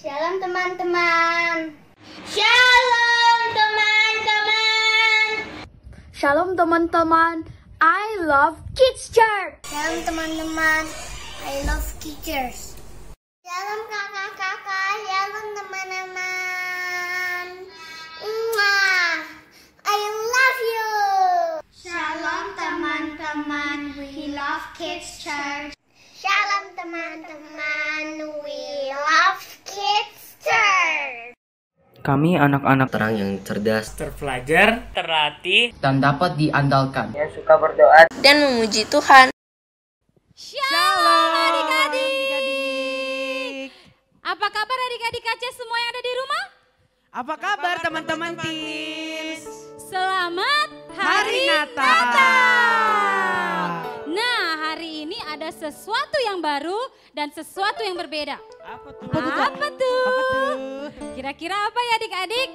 Shalom teman-teman. Shalom teman-teman. Shalom teman-teman. I love Kids Church. Shalom teman-teman. I love teachers. Shalom kakak-kakak. Shalom teman-teman. I love you. Shalom teman-teman. We love Kids Church. Shalom teman-teman. We love Kids Church. Kami anak-anak terang yang cerdas, terpelajar, terlatih, dan dapat diandalkan, yang suka berdoa dan memuji Tuhan. Shalom adik-adik. Apa kabar adik-adik KC semua yang ada di rumah? Apa kabar teman-teman teens? Selamat Hari Natal. Nah, hari ini ada sesuatu yang baru dan sesuatu yang berbeda. Apa tuh? Apa tuh? Kira-kira apa ya adik-adik?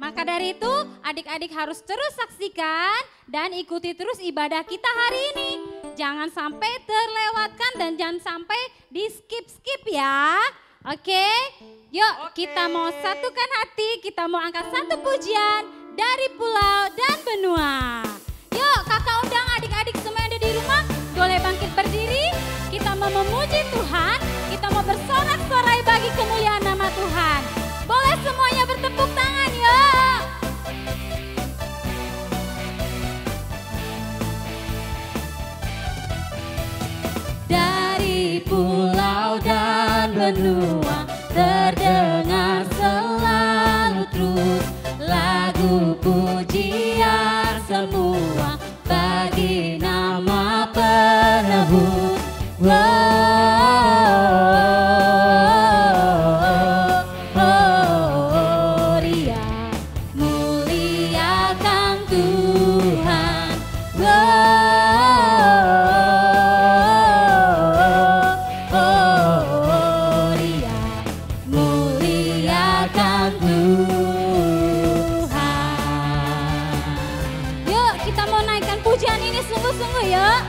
Maka dari itu adik-adik harus terus saksikan dan ikuti terus ibadah kita hari ini. Jangan sampai terlewatkan dan jangan sampai di skip-skip ya. Oke? Yuk kita mau satukan hati, kita mau angkat satu pujian dari pulau dan benua. Yuk kakak undang adik-adik semua yang ada di rumah, boleh bangkit berdiri. Kita mau memuji Tuhan, kita mau bersorak-sorai bagi kemuliaan nama Tuhan. Boleh semuanya bertepuk tangan yuk. Dari pulau dan benua terdengar selalu terus lagu pujian semua bagi nama penebus. Gloria, muliakan Tuhan. Gloria, muliakan Tuhan. Yuk kita mau naikkan pujian ini sungguh-sungguh yuk.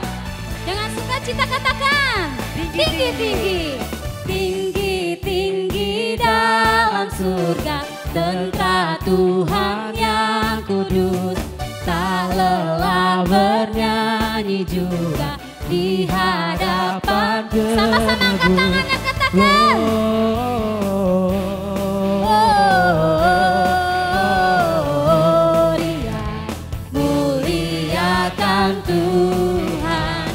Dengan sukacita katakan tinggi-tinggi, tinggi-tinggi dalam surga, tentara Tuhan yang kudus, tak lelah bernyanyi juga di hadapan Tuhan. Sama-sama angkat tangannya katakan. Gloria, muliakan Tuhan.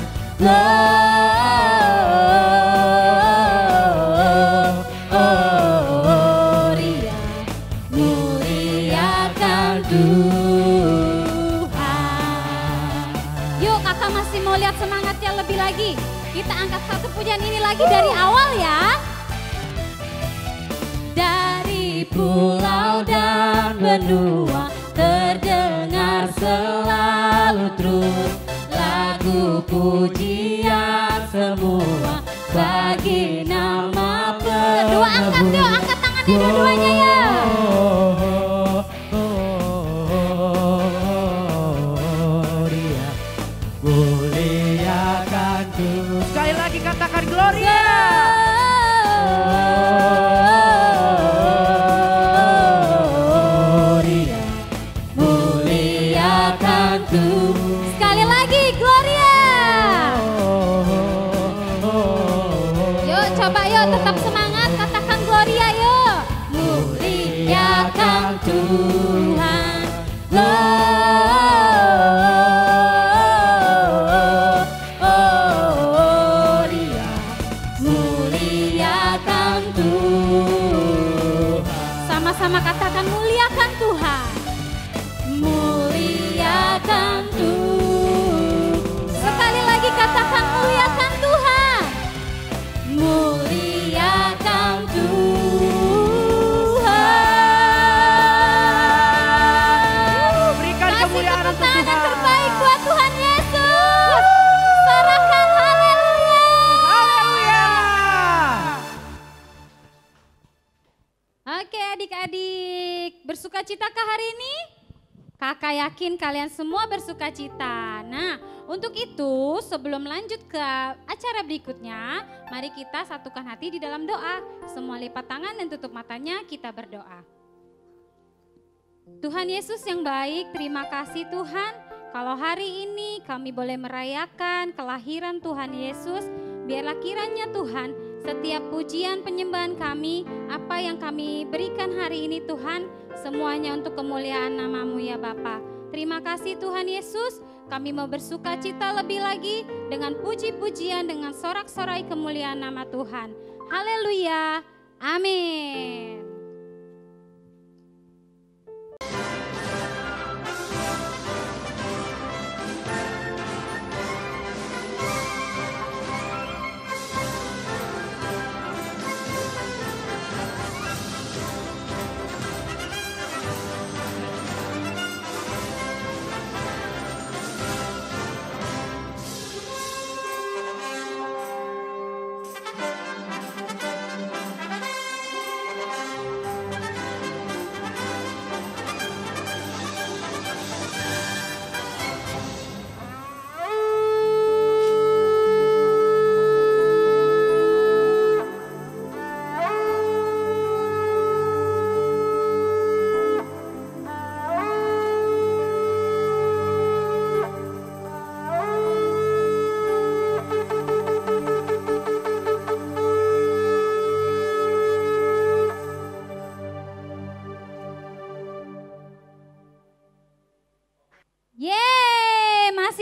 Gloria, muliakan Tuhan. Yuk kakak masih mau lihat semangatnya lebih lagi. Kita angkat satu pujian ini lagi dari awal ya. Dari pulau dan benua terdengar selalu terus lagu pujian semua bagi nama penebus. Kedua angkat yuk, angkat tangannya dua-duanya ya. Gloria, muliakan Tuhan. Sekali lagi katakan Gloria. Gloria, muliakan Tuhan. Sekali lagi Gloria. Yuk coba yuk tetap semangat katakan Gloria yuk. Muliakan Tuhan. Gloria, muliakan Tuhan. Sama-sama katakan muliakan Tuhan. Muliakan Tuhan. Sekali lagi katakan muliakan Tuhan. Muliakan Tuhan. Berikan kemuliaan untuk Kasih tepuk tangan yang Tuhan. terbaik buat Tuhan Yesus. Sorakan haleluya. Haleluya. Oke adik-adik, bersukacitakah hari ini? Kakak yakin kalian semua bersukacita. Nah, Untuk itu, sebelum lanjut ke acara berikutnya, mari kita satukan hati di dalam doa. Semua lipat tangan dan tutup matanya, kita berdoa. Tuhan Yesus yang baik, terima kasih Tuhan. Kalau hari ini kami boleh merayakan kelahiran Tuhan Yesus, biarlah kiranya Tuhan setiap pujian penyembahan kami, apa yang kami berikan hari ini Tuhan, semuanya untuk kemuliaan nama-Mu ya Bapa. Terima kasih Tuhan Yesus, kami mau bersuka cita lebih lagi dengan puji-pujian, dengan sorak-sorai kemuliaan nama Tuhan. Haleluya, amin.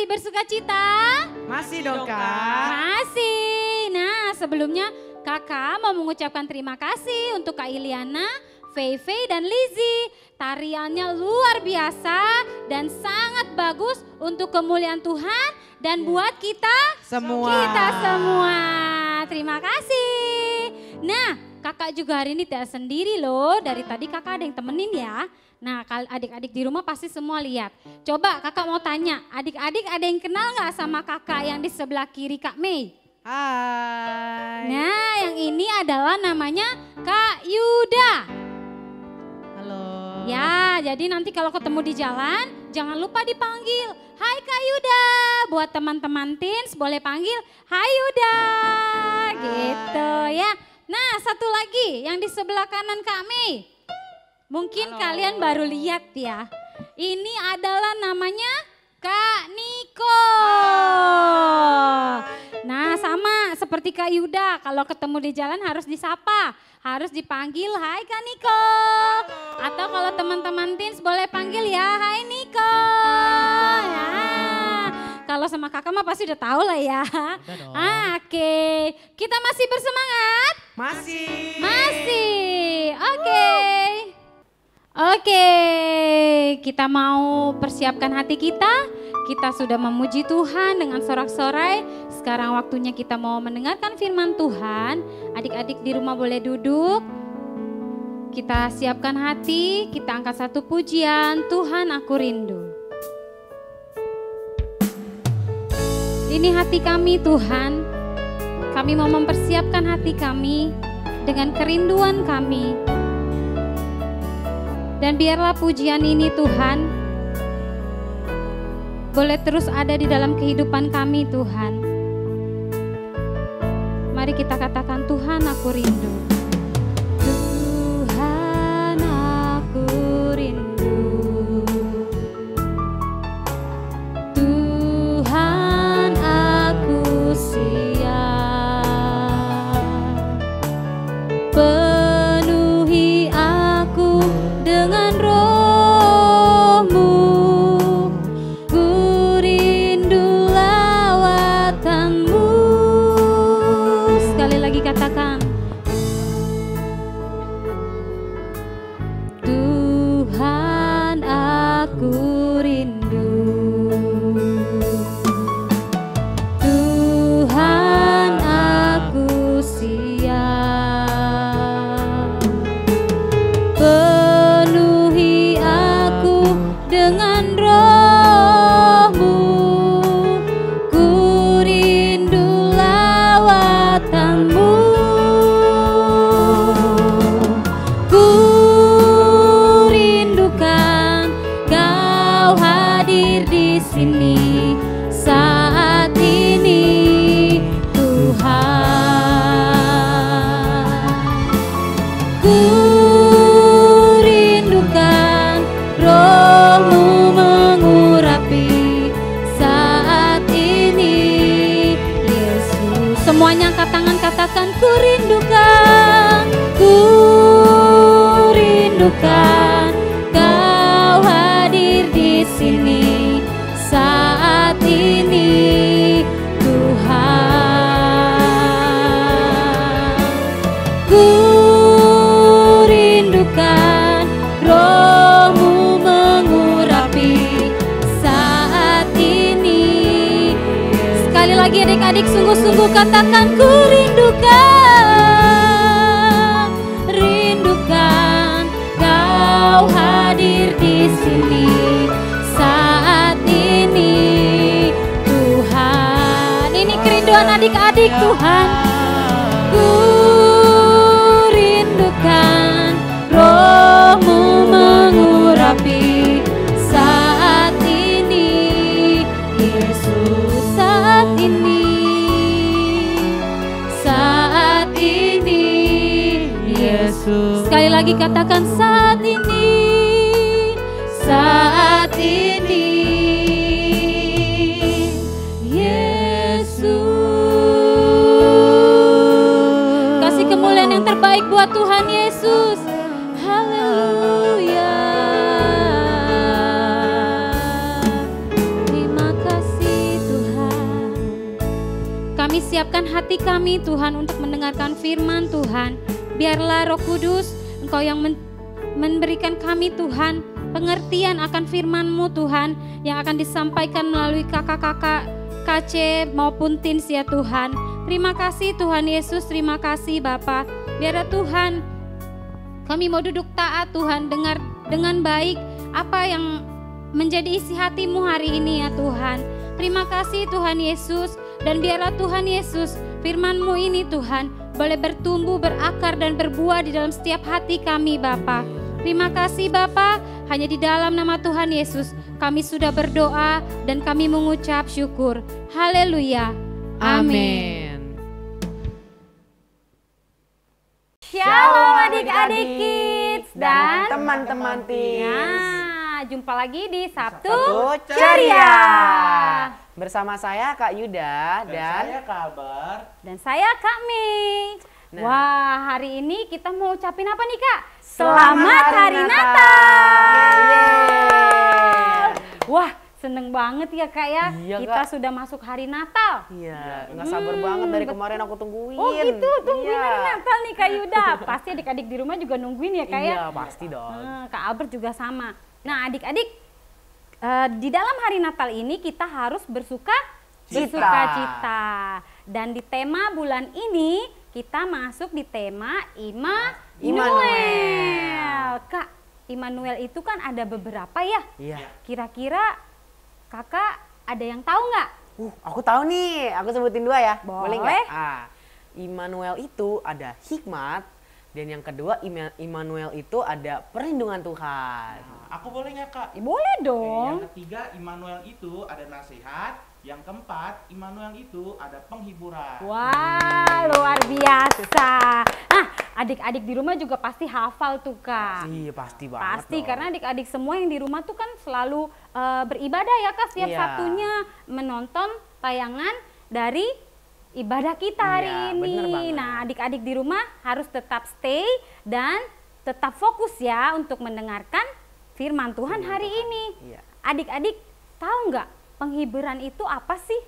Bersukacita? Masih dong Kak. Masih. Nah sebelumnya Kakak mau mengucapkan terima kasih untuk Kak Iliana, Fei dan Lizzie. Tariannya luar biasa dan sangat bagus untuk kemuliaan Tuhan dan buat kita semua. Terima kasih. Nah Kakak juga hari ini tidak sendiri loh. Dari tadi Kakak ada yang temenin ya. Nah adik-adik di rumah pasti semua lihat. Coba Kakak mau tanya, adik-adik ada yang kenal gak sama Kakak yang di sebelah kiri Kak Mei? Hai. Nah yang ini adalah namanya Kak Yuda. Halo. Ya jadi nanti kalau ketemu di jalan jangan lupa dipanggil. Hai Kak Yuda. Buat teman-teman teens boleh panggil Hai Yuda. Gitu ya. Nah satu lagi yang di sebelah kanan Kak Mei. Mungkin kalian baru lihat ya. Ini adalah namanya Kak Niko. Nah sama seperti Kak Yuda. Kalau ketemu di jalan harus disapa. Harus dipanggil hai Kak Niko. Atau kalau teman-teman teens boleh panggil ya hai Niko. Nah, kalau sama kakak mah pasti udah tahu lah ya. Oke. Kita masih bersemangat? Masih. Oke, kita mau persiapkan hati kita. Kita sudah memuji Tuhan dengan sorak-sorai. Sekarang waktunya kita mau mendengarkan firman Tuhan. Adik-adik di rumah boleh duduk. Kita siapkan hati, kita angkat satu pujian. Tuhan aku rindu. Ini hati kami Tuhan. Kami mau mempersiapkan hati kami dengan kerinduan kami. Dan biarlah pujian ini Tuhan boleh terus ada di dalam kehidupan kami Tuhan. Mari kita katakan Tuhan aku rindu. Tuhan aku rindu. Tuhan aku siap. Penuhi aku dengan roh-Mu, ku rindu lawatan-Mu. Sekali lagi katakan, Tuhan aku rindu. Tuhan aku siap. Penuhi aku dengan roh-Mu, ku rindu lawatan-Mu. Ku rindukan rindukan Kau hadir di sini saat ini Tuhan. Ku rindukan Roh-Mu mengurapi saat ini. Sekali lagi adik-adik sungguh-sungguh katakan ku rindukan, rindukan Kau hadir di sini saat ini Tuhan. Ini kerinduan adik-adik Tuhan. Ku rindukan Roh-Mu mengurapi saat ini Yesus, saat ini, saat ini Yesus. Sekali lagi katakan saat ini, saat ini Yesus. Kasih kemuliaan yang terbaik buat Tuhan Yesus. Haleluya. Terima kasih Tuhan. Kami siapkan hati kami Tuhan untuk mendengarkan firman Tuhan. Biarlah Roh Kudus Engkau yang memberikan kami Tuhan pengertian akan firman-Mu Tuhan yang akan disampaikan melalui kakak-kakak KC maupun Teens ya Tuhan. Terima kasih Tuhan Yesus, terima kasih Bapa. Biarlah Tuhan kami mau duduk taat Tuhan, dengar dengan baik apa yang menjadi isi hati-Mu hari ini ya Tuhan. Terima kasih Tuhan Yesus, dan biarlah Tuhan Yesus firman-Mu ini Tuhan boleh bertumbuh, berakar dan berbuah di dalam setiap hati kami Bapa. Terima kasih Bapa, hanya di dalam nama Tuhan Yesus kami sudah berdoa dan kami mengucap syukur. Haleluya. Amin. Shalom adik-adik kids dan teman-teman Teens. Nah, jumpa lagi di Sabtu Sabtu Ceria. Bersama saya Kak Yuda dan saya kabar. Dan saya Kak Mei. Nah. Wah, hari ini kita mau ucapin apa nih Kak? Selamat Hari Natal. Yeay. Wah, seneng banget ya Kak ya. Iya, Kita Kak. sudah masuk hari Natal. iya, nggak sabar banget dari kemarin aku tungguin. Oh gitu, tungguin Iya. hari Natal nih Kak Yuda. Pasti adik-adik di rumah juga nungguin ya Kak ya. Iya, pasti dong. Kak Albert juga sama. Nah adik-adik, di dalam hari Natal ini kita harus bersuka-cita. Dan di tema bulan ini kita masuk di tema Immanuel. Kak, Immanuel itu kan ada beberapa ya. Iya. Kira-kira kakak ada yang tahu nggak? Aku tahu nih, aku sebutin dua ya. Boleh. nggak? Immanuel itu ada hikmat, dan yang kedua Immanuel itu ada perlindungan Tuhan. Aku boleh nggak Kak? Boleh Oke, dong. yang ketiga Immanuel itu ada nasihat. Yang keempat Immanuel itu ada penghiburan. Wah, luar biasa. Nah, adik-adik di rumah juga pasti hafal tuh Kak. Iya, pasti banget. Pasti, dong. karena adik-adik semua yang di rumah tuh kan selalu beribadah ya Kak. Setiap Iya. Sabtunya menonton tayangan dari ibadah kita hari Iya, ini. bener banget. Nah, adik-adik di rumah harus tetap stay dan tetap fokus ya untuk mendengarkan firman Tuhan hari ini. Iya. Adik-adik tahu nggak penghiburan itu apa sih?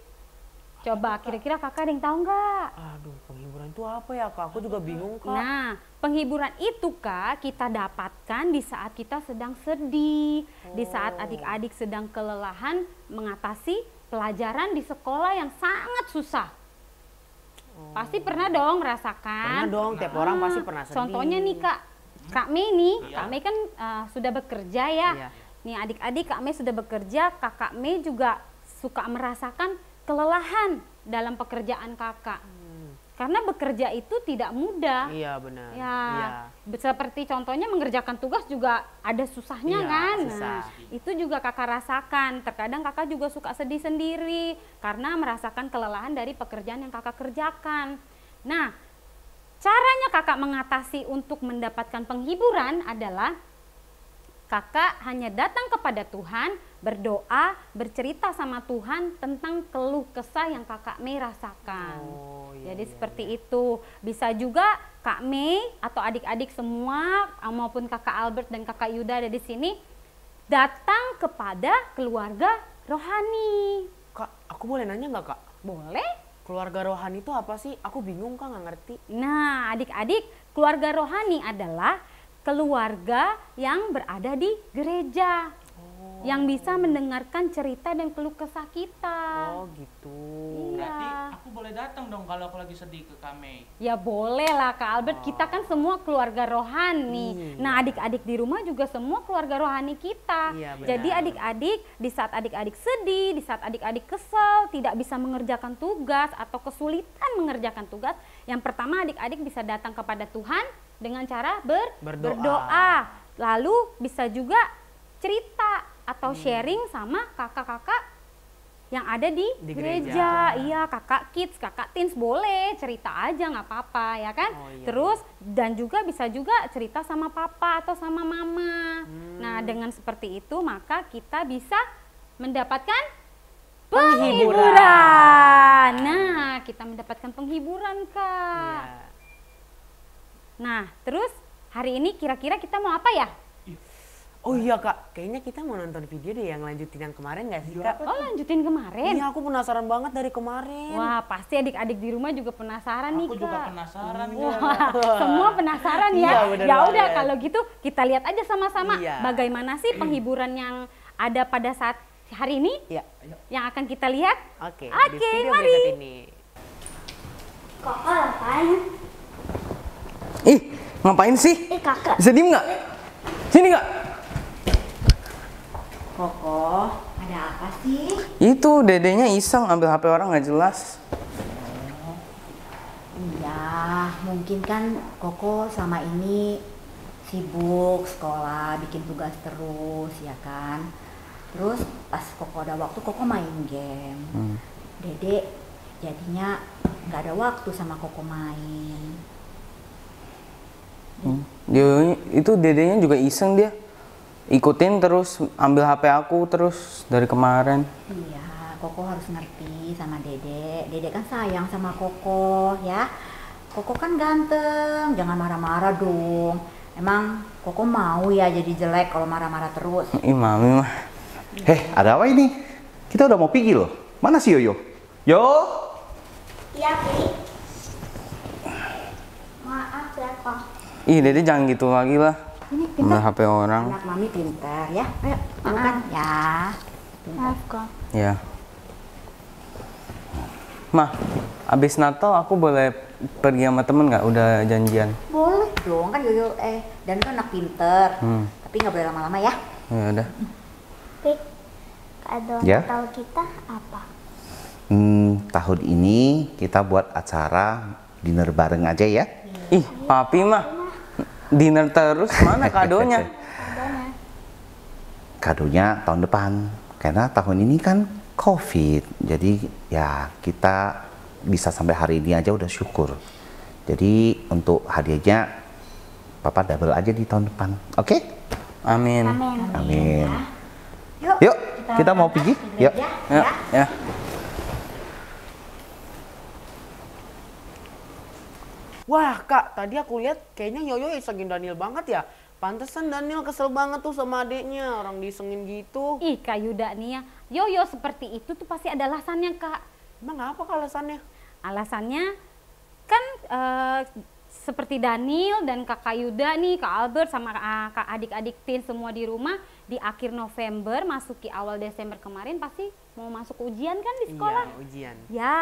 Coba kira-kira kakak ada yang tahu nggak? Aduh, penghiburan itu apa ya Kak? Aku juga bingung Kak. Nah, penghiburan itu Kak kita dapatkan di saat kita sedang sedih, di saat adik-adik sedang kelelahan mengatasi pelajaran di sekolah yang sangat susah. Pasti pernah dong merasakan. Pernah dong, tiap orang pasti pernah sedih. Contohnya nih Kak Mei nih, Iya. Kak Mei kan sudah bekerja ya. Iya. Nih adik-adik Kak Mei sudah bekerja, Kakak Mei juga suka merasakan kelelahan dalam pekerjaan kakak. Karena bekerja itu tidak mudah. Iya, benar. Ya, Iya. seperti contohnya mengerjakan tugas juga ada susahnya Iya, kan. susah. Nah, itu juga kakak rasakan. Terkadang kakak juga suka sedih sendiri karena merasakan kelelahan dari pekerjaan yang kakak kerjakan. Nah, caranya kakak mengatasi untuk mendapatkan penghiburan adalah kakak hanya datang kepada Tuhan, berdoa, bercerita sama Tuhan tentang keluh kesah yang kakak Mei rasakan. Oh, iya, Jadi iya, seperti itu. Bisa juga Kak Mei atau adik-adik semua maupun Kakak Albert dan Kakak Yuda ada di sini datang kepada keluarga rohani. Kak, aku boleh nanya nggak, Kak? Boleh? Keluarga rohani itu apa sih? Aku bingung, Kak, nggak ngerti. Nah, adik-adik, keluarga rohani adalah keluarga yang berada di gereja. Yang bisa mendengarkan cerita dan keluh kesah kita. Oh gitu. Berarti Iya. aku boleh datang dong kalau aku lagi sedih ke Kame. Ya boleh lah Kak Albert, kita kan semua keluarga rohani. Iya. Nah adik-adik di rumah juga semua keluarga rohani kita. Iya, benar. Jadi adik-adik di saat adik-adik sedih, di saat adik-adik kesel, tidak bisa mengerjakan tugas atau kesulitan mengerjakan tugas, yang pertama adik-adik bisa datang kepada Tuhan dengan cara berdoa. Lalu bisa juga cerita atau sharing sama kakak-kakak yang ada di gereja. Iya, kakak kids, kakak teens boleh cerita aja nggak apa-apa ya kan. Oh, iya. Terus dan juga bisa juga cerita sama papa atau sama mama. Nah dengan seperti itu maka kita bisa mendapatkan penghiburan. Nah kita mendapatkan penghiburan Kak. Iya. Nah terus hari ini kira-kira kita mau apa ya? Oh iya, Kak, kayaknya kita mau nonton video deh yang lanjutin yang kemarin nggak sih, Kak? Oh lanjutin kemarin? Iya, aku penasaran banget dari kemarin. Wah pasti adik-adik di rumah juga penasaran nih Aku Kak. juga penasaran. Wah, semua penasaran ya. Iya, bener Ya udah banget. kalau gitu kita lihat aja sama-sama Iya. bagaimana sih penghiburan yang ada pada saat hari ini Iya. yang akan kita lihat. Oke, di Oke, video mari. berikut ini. Koko ngapain? Ih, ngapain sih? Kakak. Bisa diem nggak? Sini nggak? Koko, ada apa sih? Itu dedenya iseng ambil HP orang nggak jelas. Iya, mungkin kan Koko selama ini sibuk sekolah, bikin tugas terus, ya kan. Terus pas Koko ada waktu, Koko main game. Dede jadinya nggak ada waktu sama Koko main. Dia itu dedenya juga iseng dia. Ikutin terus ambil HP aku terus dari kemarin. Iya, Koko harus ngerti sama Dede. Dede kan sayang sama Koko, ya. Koko kan ganteng, jangan marah-marah dong. Emang Koko mau ya jadi jelek kalau marah-marah terus? Ih, mami mah. Ada apa ini? Kita udah mau pergi loh. Mana si Yoyo? Yo? Iya, Pi. Maaf ya, Kok. Ih, dede jangan gitu lagi lah. Ini Ambil pintar. HP orang. Anak mami pintar ya. Ayo, makan ya. Maaf, Kok. Ya. Mah, abis Natal aku boleh pergi sama temen nggak? Udah janjian. Boleh dong, kan Yoyo dan kan anak pinter. Tapi nggak boleh lama-lama ya. Ya udah. Pi, kado Ya? Natal kita apa? Tahun ini kita buat acara dinner bareng aja ya. Ih, papi mah dinner terus, mana kadonya? Kadonya tahun depan. Karena tahun ini kan COVID. Jadi ya kita bisa sampai hari ini aja udah syukur. Jadi untuk hadiahnya Papa double aja di tahun depan. Oke? Amin. Amin. Yuk, Yuk, kita mau pergi? Yuk. Ya, ya. Wah, Kak, tadi aku lihat kayaknya Yoyo isengin Daniel banget ya. Pantesan Daniel kesel banget tuh sama adeknya, orang disengin gitu. Ih Kak Yuda nih ya, Yoyo seperti itu tuh pasti ada alasannya Kak. Emang apa Kak alasannya? Alasannya kan seperti Daniel dan Kakak Yuda nih, Kak Albert sama Kak adik-adik teen semua di rumah di akhir November masuki awal Desember kemarin pasti mau masuk ujian kan di sekolah. Iya, ujian. Ya,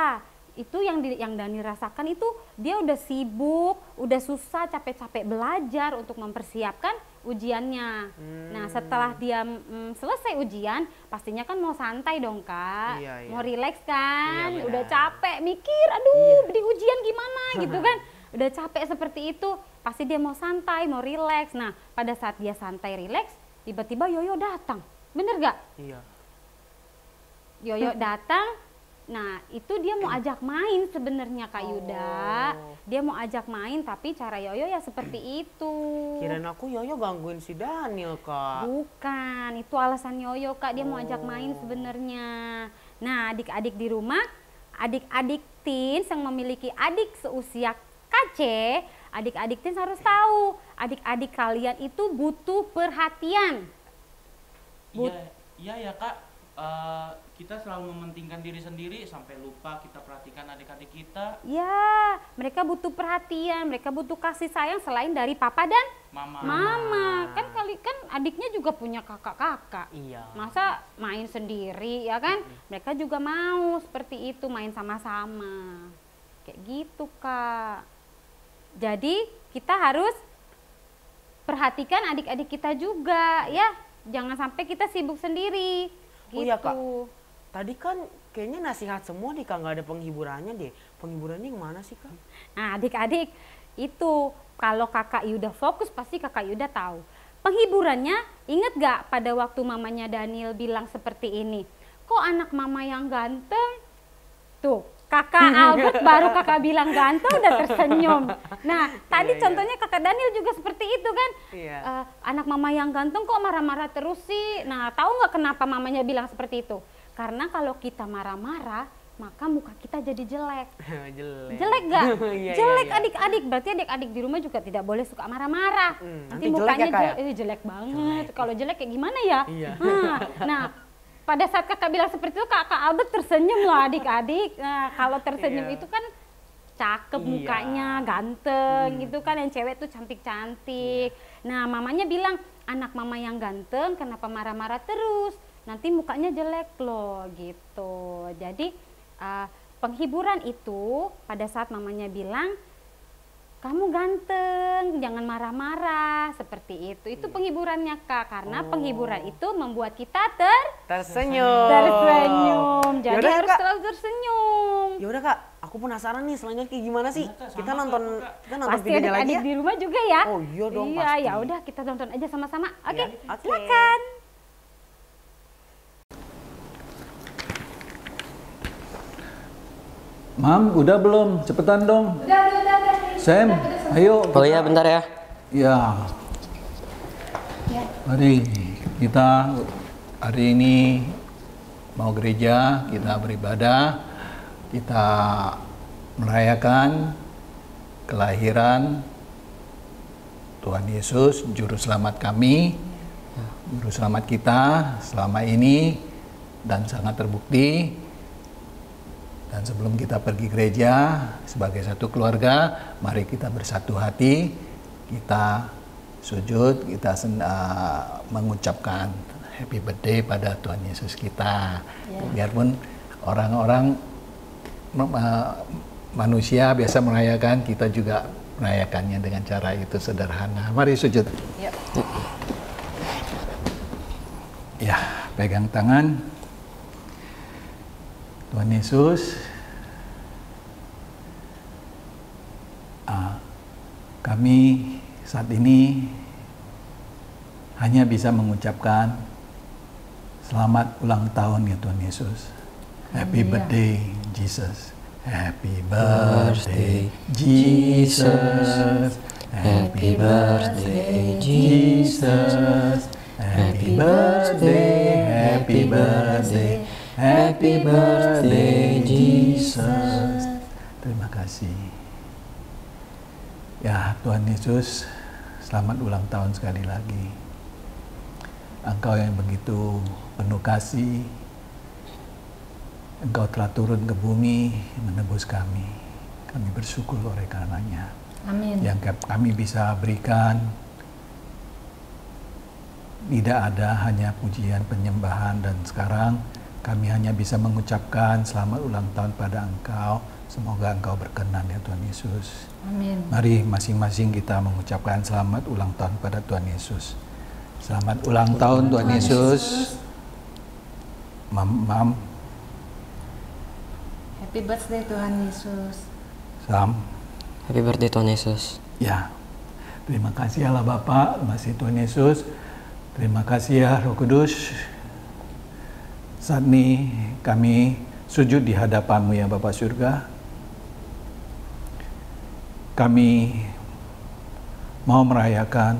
itu yang Dani rasakan itu dia udah sibuk, udah susah capek-capek belajar untuk mempersiapkan ujiannya. Nah setelah dia selesai ujian, pastinya kan mau santai dong Kak, Iya, iya. mau rileks kan, Iya, benar. udah capek mikir, aduh di ujian gimana gitu kan. Udah capek seperti itu, pasti dia mau santai, mau rileks. Nah pada saat dia santai rileks, tiba-tiba Yoyo datang, bener gak? Iya. Yoyo datang. Nah, itu dia mau ajak main sebenarnya Kak Yuda. Dia mau ajak main tapi cara Yoyo ya seperti itu. Kirain aku Yoyo gangguin si Daniel, Kak. Bukan, itu alasan Yoyo Kak, dia mau ajak main sebenarnya. Nah, adik-adik di rumah, adik-adik teens yang memiliki adik seusia KC, Adik-adik harus tahu, adik-adik kalian itu butuh perhatian. Iya ya Kak. Kita selalu mementingkan diri sendiri sampai lupa kita perhatikan adik-adik kita. Ya, mereka butuh perhatian, mereka butuh kasih sayang selain dari papa dan mama. Kan adiknya juga punya kakak-kakak. Iya. Masa main sendiri ya kan? Mereka juga mau seperti itu, main sama-sama. Kayak gitu, Kak. Jadi, kita harus perhatikan adik-adik kita juga ya. Jangan sampai kita sibuk sendiri. Gitu. Oh iya Kak, tadi kan kayaknya nasihat semua nih Kak, nggak ada penghiburannya deh. Penghiburannya yang mana sih Kak? Nah adik-adik itu kalau Kakak Yuda fokus pasti Kakak Yuda tahu. Penghiburannya inget gak pada waktu mamanya Daniel bilang seperti ini? Kok anak mama yang ganteng? Tuh Kakak Albert baru Kakak bilang ganteng udah tersenyum. Nah tadi contohnya Kakak Daniel juga seperti itu kan. Anak mama yang ganteng kok marah-marah terus sih. Nah tahu nggak kenapa mamanya bilang seperti itu? Karena kalau kita marah-marah maka muka kita jadi jelek. Jelek gak? Jelek adik-adik. Berarti adik-adik di rumah juga tidak boleh suka marah-marah. Nanti mukanya jelek banget. Kalau jelek kayak gimana ya? Nah pada saat kakak bilang seperti itu, kakak Albert tersenyum loh adik-adik. Nah, kalau tersenyum itu kan cakep mukanya, ganteng gitu kan. Yang cewek tuh cantik-cantik. Nah, mamanya bilang, anak mama yang ganteng kenapa marah-marah terus? Nanti mukanya jelek loh gitu. Jadi, penghiburan itu pada saat mamanya bilang, kamu ganteng, jangan marah-marah, seperti itu. Itu penghiburannya Kak, karena penghiburan itu membuat kita tersenyum. Jadi Yaudah, harus Kak. selalu tersenyum. Ya udah Kak, aku penasaran nih selanjutnya kayak gimana sih? Kita nonton Pasti videonya lagi adik-adik ya? di rumah juga ya. Oh iya dong Iya, pasti. ya udah kita tonton aja sama-sama. Oke, Oke. silakan. Mam, udah belum? Cepetan dong. Udah. Sam, ayo. Oh iya bentar ya. Ya. Mari kita hari ini mau gereja, kita beribadah, kita merayakan kelahiran Tuhan Yesus, Juru Selamat kami, Juru Selamat kita selama ini dan sangat terbukti. Dan sebelum kita pergi gereja sebagai satu keluarga, mari kita bersatu hati, kita sujud, kita mengucapkan happy birthday pada Tuhan Yesus kita. Biarpun orang-orang manusia biasa merayakan, kita juga merayakannya dengan cara itu sederhana. Mari sujud. Ya, pegang tangan. Tuhan Yesus, kami saat ini hanya bisa mengucapkan selamat ulang tahun ya Tuhan Yesus. Happy birthday Jesus. Happy birthday Jesus. Happy birthday Jesus. Happy birthday, happy birthday. Happy birthday Jesus. Terima kasih. Ya Tuhan Yesus, selamat ulang tahun sekali lagi. Engkau yang begitu penuh kasih, Engkau telah turun ke bumi menebus kami. Kami bersyukur oleh karenanya. Amin. Yang kami bisa berikan tidak ada hanya pujian penyembahan, dan sekarang kami hanya bisa mengucapkan selamat ulang tahun pada Engkau. Semoga Engkau berkenan ya Tuhan Yesus. Amin. Mari masing-masing kita mengucapkan selamat ulang tahun pada Tuhan Yesus. Selamat ulang tahun Tuhan Yesus. Mam. Happy birthday Tuhan Yesus. Sam. Happy birthday Tuhan Yesus. Ya. Terima kasih Allah Bapa, terima kasih Tuhan Yesus. Terima kasih ya Roh Kudus. Saat ini kami sujud di hadapan-Mu ya Bapa Surga. Kami mau merayakan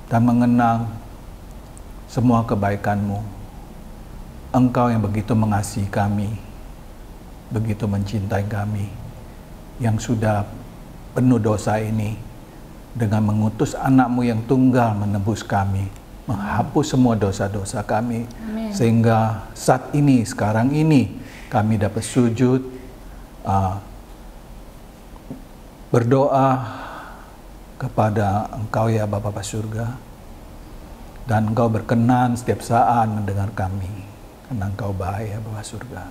dan mengenang semua kebaikan-Mu. Engkau yang begitu mengasihi kami, begitu mencintai kami, yang sudah penuh dosa ini dengan mengutus anakmu yang tunggal menebus kami, menghapus semua dosa-dosa kami. Amin. Sehingga saat ini, sekarang ini, kami dapat sujud, berdoa kepada Engkau ya Bapa surga, dan Engkau berkenan setiap saat mendengar kami, karena Engkau baik ya Bapa surga.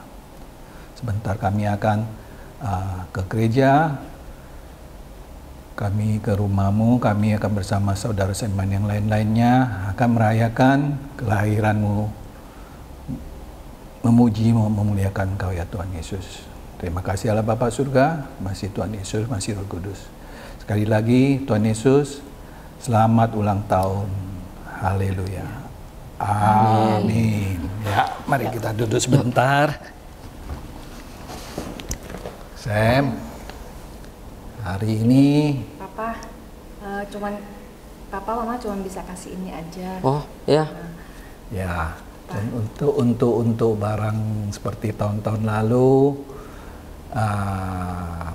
Sebentar kami akan ke gereja, kami ke rumahmu, kami akan bersama saudara seiman yang lain-lainnya akan merayakan kelahiranmu, memuji, memuliakan Engkau ya Tuhan Yesus. Terima kasih Allah Bapa surga, masih Tuhan Yesus, masih Roh Kudus. Sekali lagi Tuhan Yesus, selamat ulang tahun. Haleluya. Amin. Ya, mari kita duduk sebentar. Sam, hari ini Papa, Papa Mama cuman bisa kasih ini aja. Oh, ya. ya, dan untuk barang seperti tahun-tahun lalu,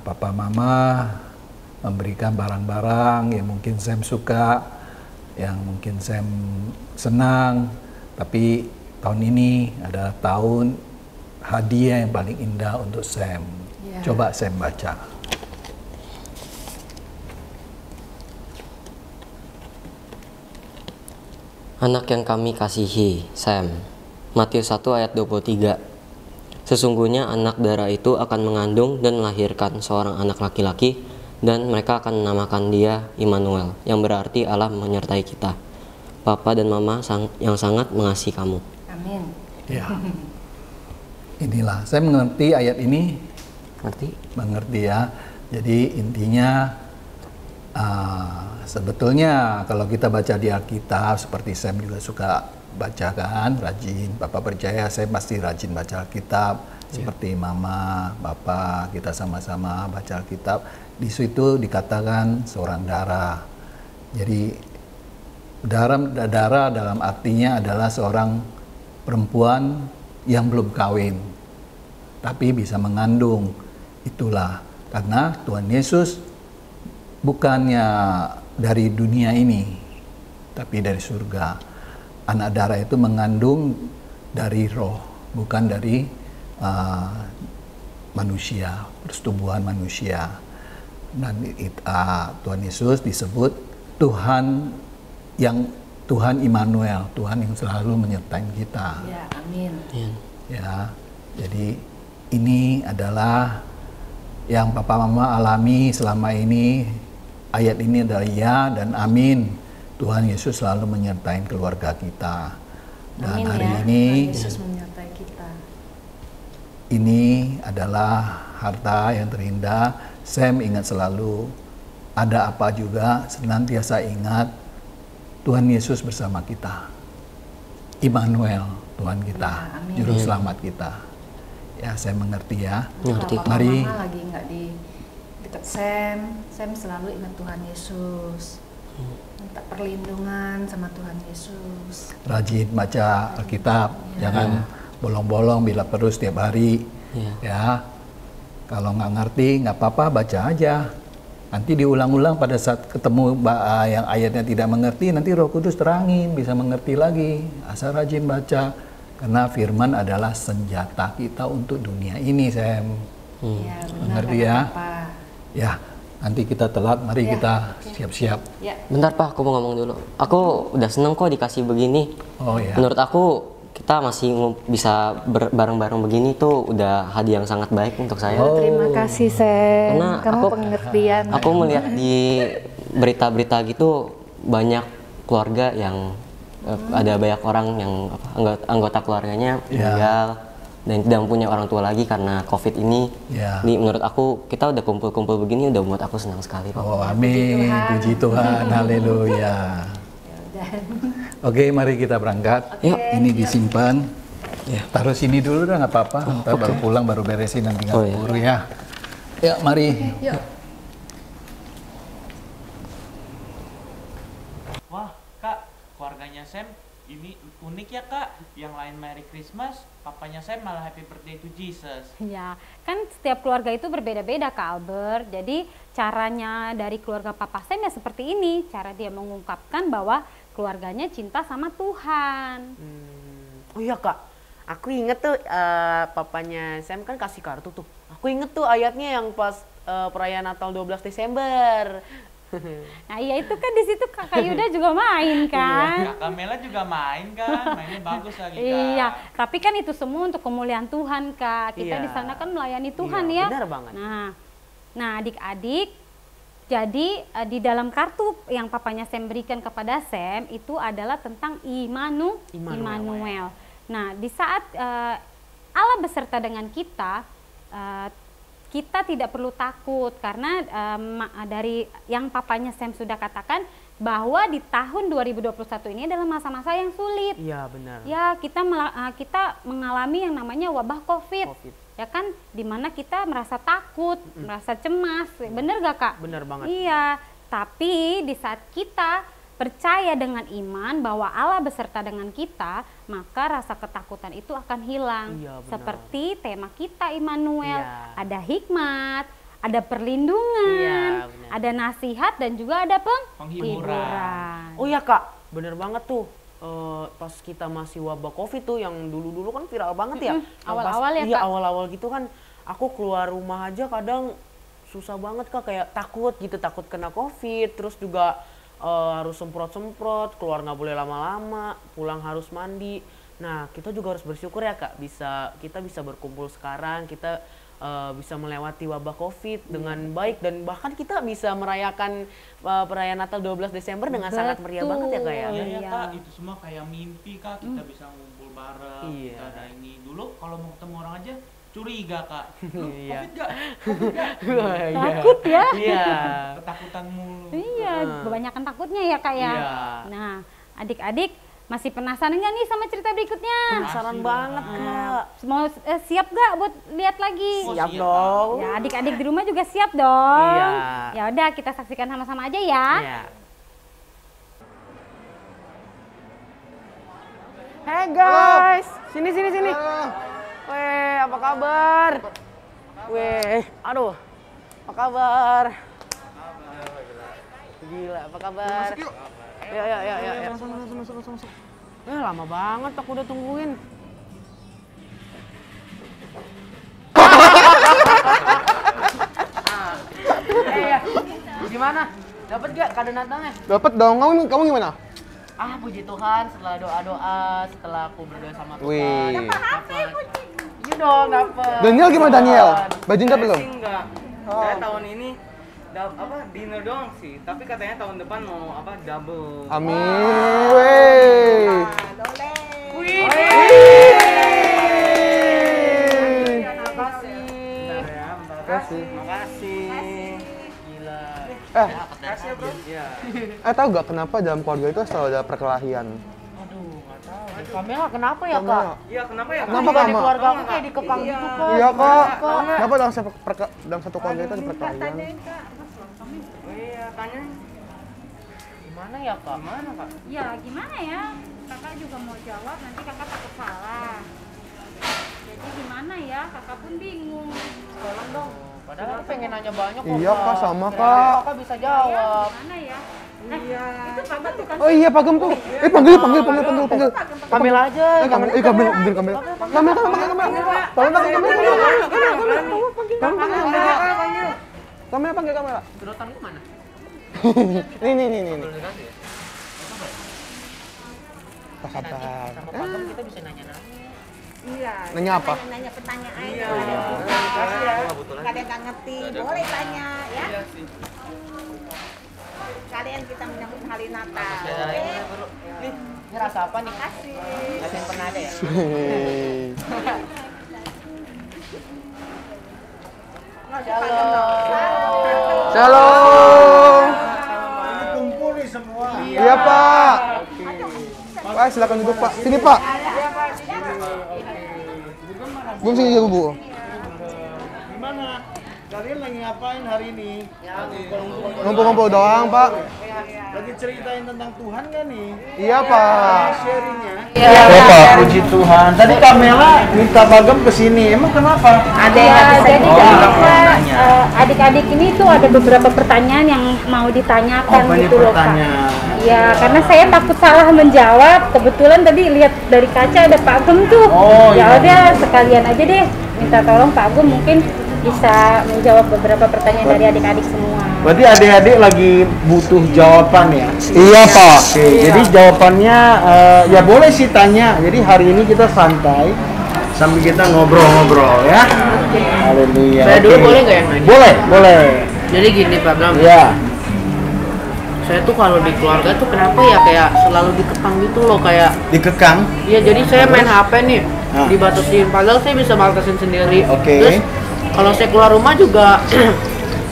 Papa Mama memberikan barang-barang yang mungkin Sam suka, yang mungkin Sam senang, tapi tahun ini adalah tahun hadiah yang paling indah untuk Sam. Ya. Coba Sam baca. Anak yang kami kasihi, Sam. Matius 1 ayat 23. Sesungguhnya anak darah itu akan mengandung dan melahirkan seorang anak laki-laki, dan mereka akan menamakan dia Immanuel, yang berarti Allah menyertai kita. Papa dan Mama yang sangat mengasihi kamu. Amin. Ya. Inilah, saya mengerti ayat ini. Mengerti ya. Jadi intinya sebetulnya kalau kita baca di Alkitab, seperti Sam juga suka baca kan, rajin. Bapak percaya saya pasti rajin baca Alkitab. Seperti Mama, Bapak, kita sama-sama baca Alkitab. Di situ dikatakan seorang darah. Jadi darah dalam artinya adalah seorang perempuan yang belum kawin, tapi bisa mengandung. Itulah karena Tuhan Yesus bukannya dari dunia ini, tapi dari surga. Anak darah itu mengandung dari roh, bukan dari manusia, persetubuhan manusia. Dan Tuhan Yesus disebut Tuhan Immanuel, Tuhan yang selalu menyertai kita. Ya, amin. Ya, jadi ini adalah yang Papa Mama alami selama ini. Ayat ini adalah ya dan amin. Tuhan Yesus selalu menyertai keluarga kita. Dan Amin, hari ya. ini Tuhan Yesus menyertai kita. ini adalah harta yang terindah. Sam ingat selalu, ada apa juga senantiasa ingat Tuhan Yesus bersama kita. Immanuel, Tuhan kita, Ya, Juru Selamat kita. Ya, saya mengerti ya. Papa Mari. Mama lagi nggak di dekat Sam selalu ingat Tuhan Yesus. Minta perlindungan sama Tuhan Yesus. Rajin baca Alkitab, jangan bolong-bolong bila perlu setiap hari. Ya, kalau nggak ngerti nggak apa-apa, baca aja. Nanti diulang-ulang pada saat ketemu yang ayatnya tidak mengerti, nanti Roh Kudus terangin, bisa mengerti lagi. Asal rajin baca, karena firman adalah senjata kita untuk dunia ini, Sam. Ya, Mengerti ya? Ya, nanti kita telat, mari kita siap-siap. Ya. Bentar Pak, aku mau ngomong dulu. Aku udah seneng kok dikasih begini. Oh ya. Menurut aku kita masih bisa bareng-bareng begini tuh udah hadiah yang sangat baik untuk saya. Terima kasih Sam. Karena Kamu pengertian. Aku melihat di berita-berita gitu banyak keluarga yang ada banyak orang yang anggota keluarganya meninggal dan tidak punya orang tua lagi karena COVID ini. Jadi menurut aku kita udah kumpul-kumpul begini udah buat aku senang sekali Pak. Oh amin, puji Tuhan, haleluya. Oke, mari kita berangkat. Yuk. Ini disimpan. Taruh sini dulu dah, nggak apa-apa. Ntar baru pulang, baru beresin nanti ngabur ya. Ya, mari. Yuk. Wah, Kak, keluarganya Sam ini unik ya Kak, yang lain Merry Christmas, papanya saya malah Happy Birthday to Jesus. Ya, kan setiap keluarga itu berbeda-beda Kak Albert. Jadi caranya dari keluarga Papa Sam ya seperti ini. Cara dia mengungkapkan bahwa keluarganya cinta sama Tuhan. Oh iya Kak, aku inget tuh papanya Sam kan kasih kartu tuh. Aku inget tuh ayatnya yang pas perayaan Natal 12 Desember. Nah iya itu kan di situ Kakak Yuda juga main kan. Kakak Mela juga main kan, mainnya bagus lagi Kak. Iya, tapi kan itu semua untuk kemuliaan Tuhan Kak. Kita Iya. di sana kan melayani Tuhan Iya, ya. benar banget. Nah adik-adik, jadi di dalam kartu yang papanya Sam berikan kepada Sam itu adalah tentang Immanuel. Nah di saat Allah beserta dengan kita, kita tidak perlu takut karena dari yang papanya Sam sudah katakan bahwa di tahun 2021 ini adalah masa-masa yang sulit. Iya benar. Ya kita mengalami yang namanya wabah COVID. Ya kan, dimana kita merasa takut, merasa cemas. Bener gak Kak? Bener banget. Iya, tapi di saat kita percaya dengan iman bahwa Allah beserta dengan kita, maka rasa ketakutan itu akan hilang. Iya, benar. Seperti tema kita Immanuel, Iya. ada hikmat, ada perlindungan, Iya, benar. ada nasihat dan juga ada Penghiburan. penghiburan. Oh iya Kak, bener banget tuh. Pas kita masih wabah COVID tuh yang dulu-dulu kan viral banget ya. Yang Awal-awal ya, Iya Kak? awal-awal gitu kan. Aku keluar rumah aja kadang susah banget Kak, kayak takut gitu, takut kena COVID. Terus juga harus semprot-semprot, keluar nggak boleh lama-lama, pulang harus mandi. Nah kita juga harus bersyukur ya Kak, kita bisa berkumpul sekarang, kita bisa melewati wabah COVID dengan baik dan bahkan kita bisa merayakan perayaan Natal 12 Desember dengan sangat meriah banget ya Kak ya. Iya ya Kak, itu semua kayak mimpi Kak, kita bisa ngumpul bareng, Iya. kita ada ini. Dulu kalau mau ketemu orang aja curiga Kak, loh Iya. COVID gak? COVID gak? Iya. Takut ya? Iya. Ketakutan mulu. Iya, kebanyakan takutnya ya Kak ya. Iya. Nah, adik-adik masih penasaran nggak nih sama cerita berikutnya? Penasaran banget Kak. Mau siap gak buat lihat lagi? Siap dong. Ya, adik-adik di rumah juga siap dong. Iya. Ya udah, kita saksikan sama-sama aja ya. Iya. Hey guys, sini. Weh, apa kabar? Weh, aduh, apa kabar? Gila, apa kabar? Ya. Masuk. Lama banget aku udah tungguin. Ya. Gimana? Dapat gak kado Natalnya? Dapat dong. Kamu gimana? Puji Tuhan, setelah doa-doa, setelah aku berdoa sama Tuhan. Wih. Dapat. Iya dong, dapat. Daniel gimana Daniel? Bajunya Saya belum? sih enggak. Saya tahun ini dinner doang sih, tapi katanya tahun depan mau double. Amin. Weh. Kasih. Makasih. Gila. Makasih ya bro. Iya. Tahu gak kenapa dalam keluarga itu selalu ada perkelahian? Aduh, nggak tahu. Kamera kenapa ya, Kak? Iya kenapa ya? Kenapa, Juga di Kak? keluarga aku kayak dikekang gitu, Kak. Iya kak. Kak. Kenapa dalam satu keluarga itu ada perkelahian? Iya tanya. Gimana ya, Kak? Gimana Kak? Ya gimana ya? Kakak juga mau jawab, nanti kakak takut salah. Jadi gimana ya? Kakak pun bingung. Tolong dong. Padahal aku pengen nanya banyak kok, Iya, Kak, sama, Kira-kira Kak. Kakak bisa jawab. Gimana ya? Itu kakak tuh kan. Oh iya Pak Gem tuh. Panggil. Kamera aja. Kamera. Panggil kamera. Sedotanku mana? Nih. Sabar. Sama Pak Gem kita bisa nanya-nanya. Iya. Nanya apa? Nanya pertanyaan. Iya. Nggak ada yang susah, ya. Kebetulan. Nggak ada yang nggak ngerti, boleh tanya ya. Iya sih. Kalian kita menyambut hari Natal. Ya, Oke? ya, bro. Nih. Ini rasa apa nih? Kasih. Rasa yang pernah ada ya? Shalom. Kumpul nih semua. Iya Pak. Pak silakan duduk Pak. Sini Pak. Belum sini dulu Bu. Gimana? Kalian lagi ngapain hari ini? Ngumpul-ngumpul doang, Pak. Lagi ceritain tentang Tuhan kan nih? Iya, Pak. Sharingnya. Iya, Pak. Puji Tuhan. Tadi Kamela minta Bagem kesini. Emang kenapa? Jadi adik-adik ini tuh ada beberapa pertanyaan yang mau ditanyakan banyak gitu loh Kak. pertanyaan. Ya karena saya takut salah menjawab. Kebetulan tadi lihat dari kaca ada Pak Gem tuh. Ya udah sekalian aja deh minta tolong Pak Gem mungkin bisa menjawab beberapa pertanyaan dari adik-adik semua. Berarti adik-adik lagi butuh jawaban ya? Iya, Pak. Oke, jadi jawabannya ya boleh sih tanya. Jadi hari ini kita santai sambil kita ngobrol-ngobrol ya. Haleluya. Saya dulu Oke. boleh nggak yang nanya? Boleh, boleh. Jadi gini Pak Gam. Ya. Saya tuh kalau di keluarga tuh kenapa ya kayak selalu dikekang gitu loh kayak. Dikekang? Iya jadi saya main HP nih dibatasin padahal saya bisa batasin sendiri. Oke. Terus kalau saya keluar rumah juga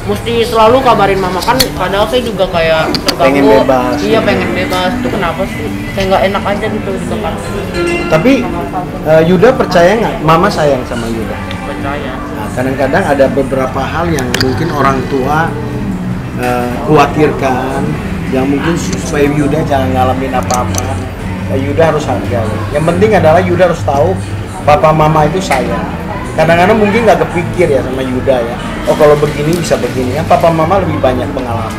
mesti selalu kabarin mama kan padahal saya juga kayak terganggu. Pengen bebas. Iya pengen bebas. Itu kenapa sih? Kayak nggak enak aja gitu dikekang. Tapi Yuda percaya nggak? Mama sayang sama Yuda. Percaya. Nah, kadang-kadang ada beberapa hal yang mungkin orang tua khawatirkan, yang mungkin supaya Yuda jangan ngalamin apa-apa. Yuda harus hargai. Yang penting adalah Yuda harus tahu papa mama itu sayang. Kadang-kadang mungkin nggak kepikir ya sama Yuda ya. Oh kalau begini bisa begini ya. Papa mama lebih banyak pengalaman.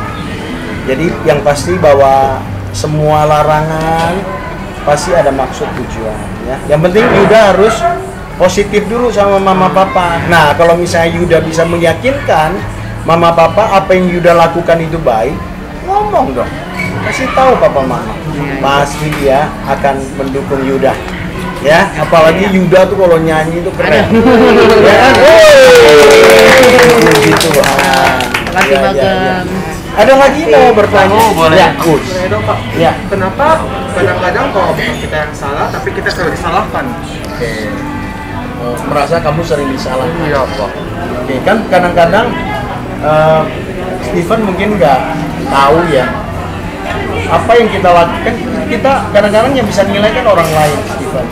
Jadi yang pasti bahwa semua larangan pasti ada maksud tujuan ya. Yang penting Yuda harus positif dulu sama mama papa. Nah kalau misalnya Yuda bisa meyakinkan mama papa apa yang Yuda lakukan itu baik, ngomong dong. Kasih tahu papa mama. Pasti dia akan mendukung Yuda. Ya, apalagi Yuda tuh kalau nyanyi itu keren. Ya kan? Gitu. Makasih Bagem. Ada lagi mau bertanya? Oh, boleh. Ya, Gus. Saya dong, Pak. Ya. Kenapa kadang-kadang kalau bukan kita yang salah, tapi kita selalu disalahkan? Oke. Merasa kamu sering disalahkan. Iya, Pak. Oke, kan kadang-kadang Steven mungkin nggak tahu ya apa yang kita lakukan. Kita kadang-kadang yang bisa nilai kan orang lain, Steven.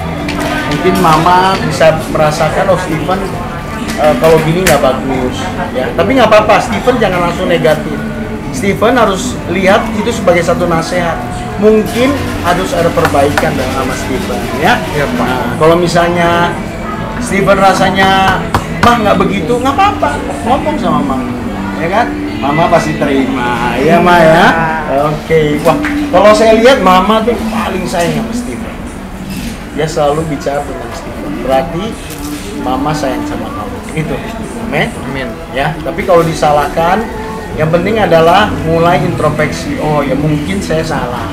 Mungkin mama bisa merasakan oh Steven kalau gini nggak bagus ya, tapi nggak apa-apa. Steven jangan langsung negatif. Steven harus lihat itu sebagai satu nasihat. Mungkin harus ada perbaikan dalam sama Steven ya. Nah, kalau misalnya Steven rasanya mah nggak begitu, nggak apa-apa, ngomong sama mama ya kan, mama pasti terima ya ma ya. Oke. Wah kalau saya lihat mama tuh paling sayang sama Steven. Dia selalu bicara tentang Steven. Berarti mama sayang sama kamu. Itu. Amin. Amin. Ya. Tapi kalau disalahkan, yang penting adalah mulai introspeksi. Oh ya mungkin saya salah.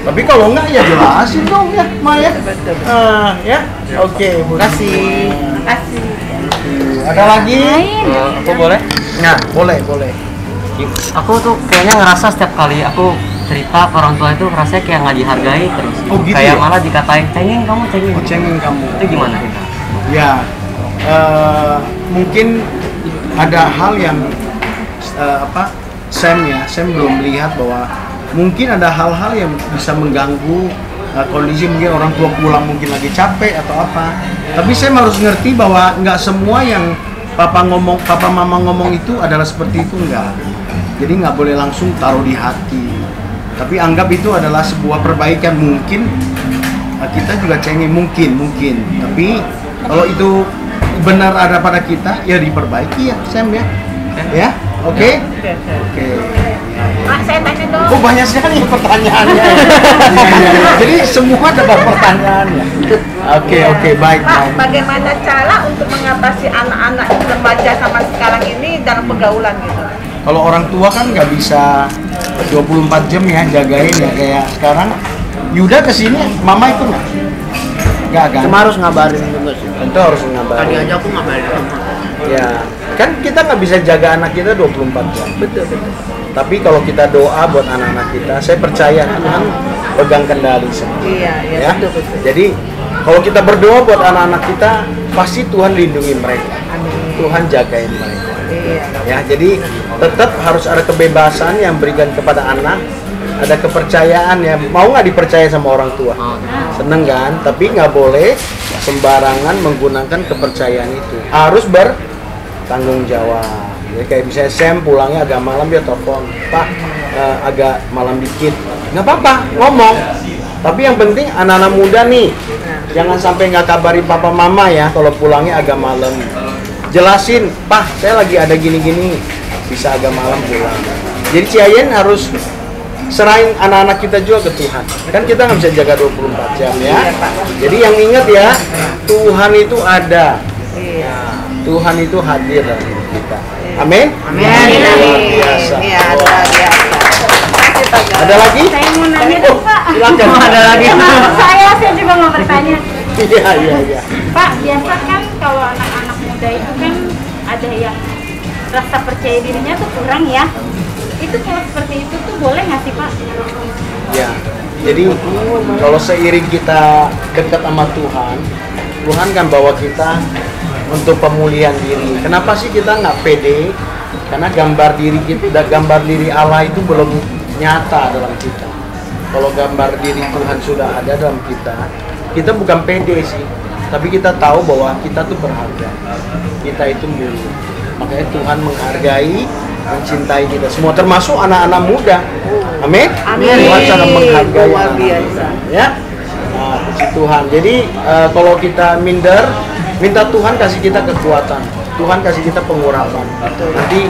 Tapi kalau enggak ya jelasin dong ya, Ma ya. Ya. Oke. Makasih. Makasih. Ada lagi? Aku boleh? Nah, boleh. Aku tuh kayaknya ngerasa setiap kali aku cerita ke orang tua itu rasanya kayak nggak dihargai terus. Oh, gitu kayak ya? malah dikatain cengeng kamu cengeng. Oh, cengeng kamu. Itu gimana? Ya, mungkin ada hal yang Sam belum melihat bahwa mungkin ada hal-hal yang bisa mengganggu kondisi mungkin orang tua pulang mungkin lagi capek atau apa. Tapi Sam harus ngerti bahwa nggak semua yang papa mama ngomong itu adalah seperti itu, enggak. Jadi nggak boleh langsung taruh di hati. Tapi anggap itu adalah sebuah perbaikan. Mungkin kita juga cengeng mungkin. Tapi kalau itu benar ada pada kita, ya diperbaiki ya, Sam ya. Ya, oke. Oke. Mak, saya tanya dong. Oh banyak sekali pertanyaannya. Jadi semua dapat pertanyaannya. Oke, baik. Pak, bagaimana cara untuk mengatasi anak-anak remaja sama sekarang ini dalam pergaulan gitu? Kalau orang tua kan nggak bisa 24 jam ya jagain ya, kayak sekarang Yuda kesini, mama ikut nggak kan? Cuma harus ngabarin juga sih. Tentu harus ngabarin. Tadi aja aku ngabarin sama. Ya, kan kita nggak bisa jaga anak kita 24 jam. Betul. Tapi kalau kita doa buat anak-anak kita, saya percaya Tuhan pegang kendali semua. Iya, Ya. betul. Jadi kalau kita berdoa buat anak-anak kita, pasti Tuhan lindungi mereka. Tuhan jagain mereka. Iya. Ya, jadi tetap harus ada kebebasan yang berikan kepada anak, ada kepercayaan ya. Mau nggak dipercaya sama orang tua? Seneng kan? Tapi nggak boleh sembarangan menggunakan kepercayaan itu. Harus bertanggung jawab. Ya kayak misalnya Sam pulangnya agak malam, dia telepon, Pak agak malam dikit, nggak apa-apa, ngomong. Tapi yang penting anak-anak muda nih, jangan sampai nggak kabari papa mama ya kalau pulangnya agak malam. Jelasin, Pak saya lagi ada gini-gini, bisa agak malam pulang. Jadi Ciayen harus serahin anak-anak kita juga ke Tuhan. Kan kita nggak bisa jaga 24 jam ya. Jadi yang ingat ya, Tuhan itu ada. Tuhan itu hadir dalam hidup kita. Amin. Amin. Luar biasa. Iya, luar biasa. Ada lagi? Saya mau nanya dong, Pak. Silakan. Ada lagi? Saya juga mau bertanya. Iya. Pak, biasa kan kalau anak-anak muda itu kan ada yang rasa percaya dirinya tuh kurang ya. Itu kalau seperti itu tuh boleh nggak sih, Pak? Ya. Jadi kalau seiring kita dekat sama Tuhan, Tuhan kan bawa kita untuk pemulihan diri. Kenapa sih kita nggak pede? Karena gambar diri Allah itu belum nyata dalam kita. Kalau gambar diri Tuhan sudah ada dalam kita bukan pede sih, tapi kita tahu bahwa kita tuh berharga. Kita itu mulia. Makanya Tuhan menghargai, mencintai kita semua, termasuk anak-anak muda. Amin. Tuhan sangat menghargai luar biasa. Ya. Nah, puji Tuhan. Jadi kalau kita minder, minta Tuhan kasih kita kekuatan. Tuhan kasih kita pengurapan. Nanti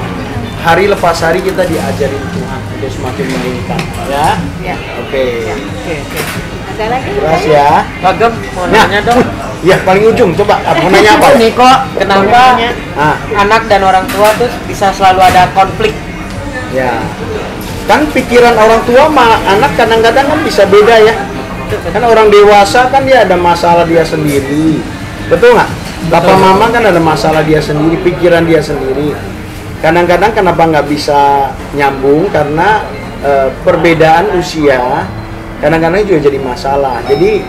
hari lepas hari kita diajarin Tuhan untuk semakin meningkat. Ya. Ya. Oke. Ada lagi? Terus ya. Pak Gem, mau nanya dong. Ya, paling ujung. Coba, mau nanya apa? Nih kok, kenapa Ah. anak dan orang tua tuh bisa selalu ada konflik? Ya. Kan pikiran orang tua sama anak kadang-kadang kan bisa beda ya. Kan orang dewasa kan dia ada masalah dia sendiri. Betul nggak? Papa mama kan ada masalah dia sendiri, pikiran dia sendiri. Kadang-kadang kenapa nggak bisa nyambung karena perbedaan usia kadang-kadang juga jadi masalah. Jadi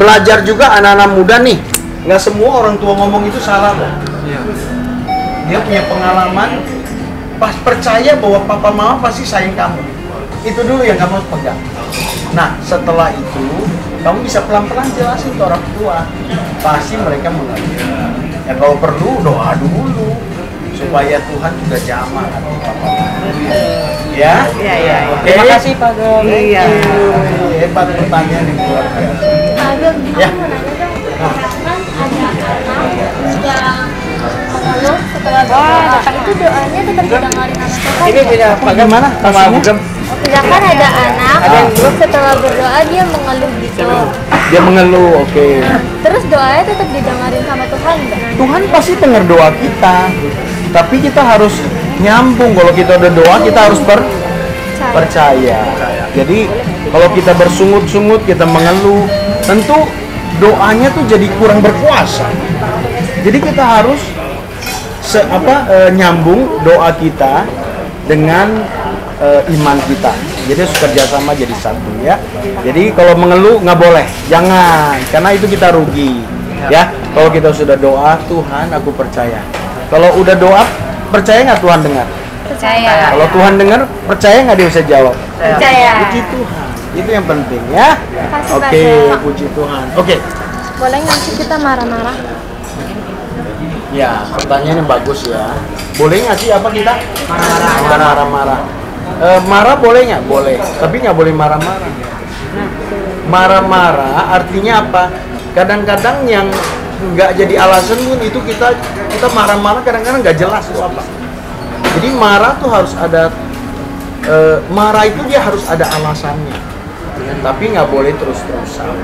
belajar juga anak-anak muda nih, nggak semua orang tua ngomong itu salah loh. Dia punya pengalaman, pas percaya bahwa papa mama pasti sayang kamu. Itu dulu yang kamu harus pegang. Nah setelah itu kamu bisa pelan-pelan jelasin ke orang tua, pasti mereka mengerti. Ya kalau perlu doa dulu supaya Tuhan juga jamah hati papa mama. Ya. Oke. Terima kasih Pak Gem. Iya. Hebat pertanyaan yang luar biasa. Pak Gem, Ya. aku mau nanya dong. Kan ada anak mengeluh setelah berdoa, itu doanya tetap didengarin sama Tuhan. Ini punya Pak Gem mana? Sama Bu Gem. Misalkan ada anak setelah berdoa dia mengeluh gitu. Dia mengeluh, oke. Terus doanya tetap didengarin sama Tuhan nggak? Tuhan pasti dengar doa kita, tapi kita harus nyambung. Kalau kita udah doa, kita harus percaya. Jadi kalau kita bersungut-sungut, kita mengeluh, tentu doanya tuh jadi kurang berkuasa. Jadi kita harus nyambung doa kita dengan iman kita. Jadi harus kerjasama jadi satu ya. Jadi kalau mengeluh nggak boleh, jangan, karena itu kita rugi. Ya, kalau kita sudah doa, Tuhan aku percaya. Kalau udah doa, percaya nggak Tuhan dengar? Percaya. Kalau Tuhan dengar, percaya nggak dia bisa jawab? Percaya. Puji Tuhan, itu yang penting ya. Kasih Oke, Pak. puji Tuhan. Oke. Boleh nggak sih kita marah-marah? Ya, pertanyaan yang bagus ya. Boleh nggak sih apa kita? Marah-marah. Marah boleh nggak? Boleh. Tapi nggak boleh marah-marah. Marah-marah artinya apa? Kadang-kadang yang nggak jadi alasan pun itu kita marah-marah kadang-kadang nggak jelas itu apa. Jadi marah tuh harus ada marah itu dia harus ada alasannya. Tapi nggak boleh terus-terusan.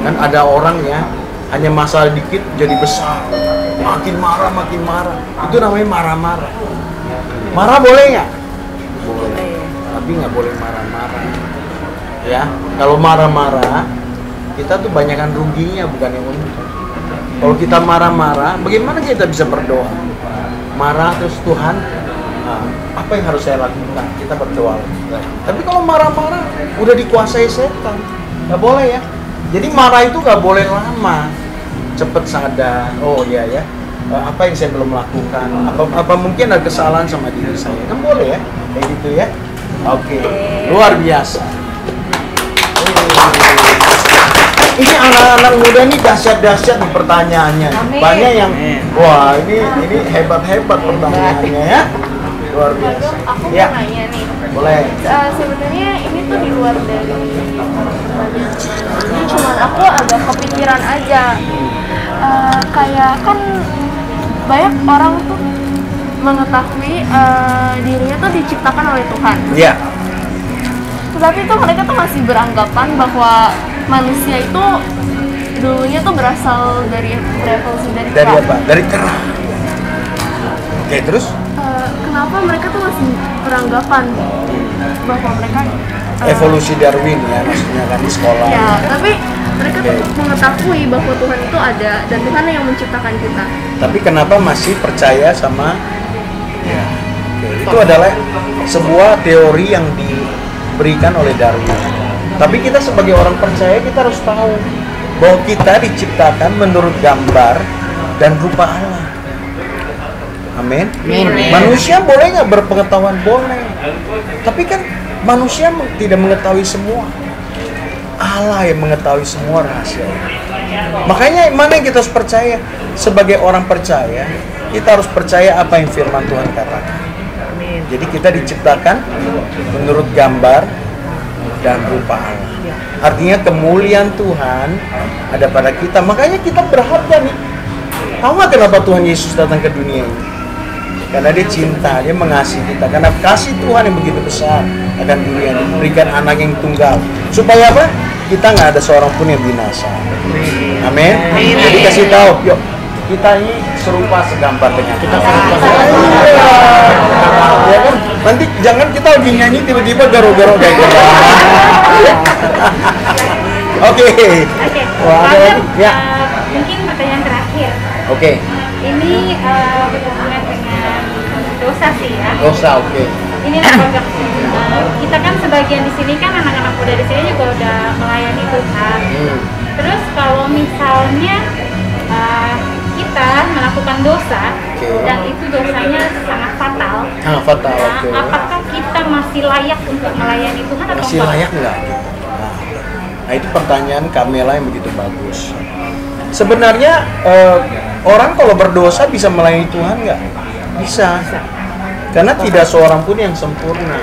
Kan ada orang ya hanya masalah dikit jadi besar, makin marah. Itu namanya marah-marah. Marah boleh nggak? Boleh. Tapi nggak boleh marah-marah. Ya, kalau marah-marah kita tuh banyakkan ruginya bukan yang untung. Kalau kita marah-marah, bagaimana kita bisa berdoa? Marah terus Tuhan, apa yang harus saya lakukan? Kita berdoa. Tapi kalau marah-marah, udah dikuasai setan, nggak boleh ya. Jadi marah itu nggak boleh lama, cepet sadar. Oh iya ya, apa yang saya belum lakukan? Apa mungkin ada kesalahan sama diri saya? Kan boleh ya, kayak gitu ya. Oke, luar biasa. Ini anak-anak muda nih dahsyat-dahsyat nih pertanyaannya. Banyak yang, wah ini hebat-hebat pertanyaannya ya. Luar biasa. Aku Ya. mau nanya nih. Boleh. Sebenarnya ini tuh di luar dari ini, cuman aku agak kepikiran aja. Kayak kan banyak orang tuh mengetahui dirinya tuh diciptakan oleh Tuhan. Iya. Tetapi tuh mereka tuh masih beranggapan bahwa manusia itu dulunya tuh berasal dari berevolusi dari Dari apa? Dari kera. Oke, terus? Kenapa mereka tuh masih beranggapan bahwa mereka Evolusi Darwin ya, maksudnya kan di sekolah. ya, tapi mereka tuh mengetahui bahwa Tuhan itu ada dan Tuhan yang menciptakan kita. Tapi kenapa masih percaya sama ya? Oke, itu adalah sebuah teori yang diberikan oleh Darwin. Tapi kita sebagai orang percaya kita harus tahu bahwa kita diciptakan menurut gambar dan rupa Allah. Amin. Manusia boleh nggak berpengetahuan? Boleh. Tapi kan manusia tidak mengetahui semua. Allah yang mengetahui semua rahasia. Makanya mana yang kita harus percaya? Sebagai orang percaya, kita harus percaya apa yang firman Tuhan katakan. Jadi kita diciptakan menurut gambar dan rupa Allah. Artinya kemuliaan Tuhan ada pada kita. Makanya kita berharga nih. Tahu nggak kenapa Tuhan Yesus datang ke dunia ini? Karena dia cinta, dia mengasihi kita. Karena kasih Tuhan yang begitu besar akan dunia ini, memberikan anak yang tunggal. Supaya apa? Kita nggak ada seorang pun yang binasa. Amin. Jadi kasih tahu, yuk kita ini serupa segambar dengan kita. Ya kan? Nanti jangan kita lagi nyanyi tiba-tiba garo-garo kayak gitu. Oke. Wah, ada lagi? Ya. Mungkin pertanyaan terakhir. Oke. Ini berhubungan dengan dosa sih ya. Dosa, oke. Ini lembaga kita kan sebagian di sini kan anak-anak muda di sini juga udah melayani Tuhan. Terus kalau misalnya kita melakukan dosa dan itu dosanya sangat fatal. Fatal. Oke. Apakah kita masih layak untuk melayani Tuhan atau Masih layak nggak? Nah, itu pertanyaan Kamela yang begitu bagus. Sebenarnya orang kalau berdosa bisa melayani Tuhan nggak? Bisa. Karena tidak seorang pun yang sempurna.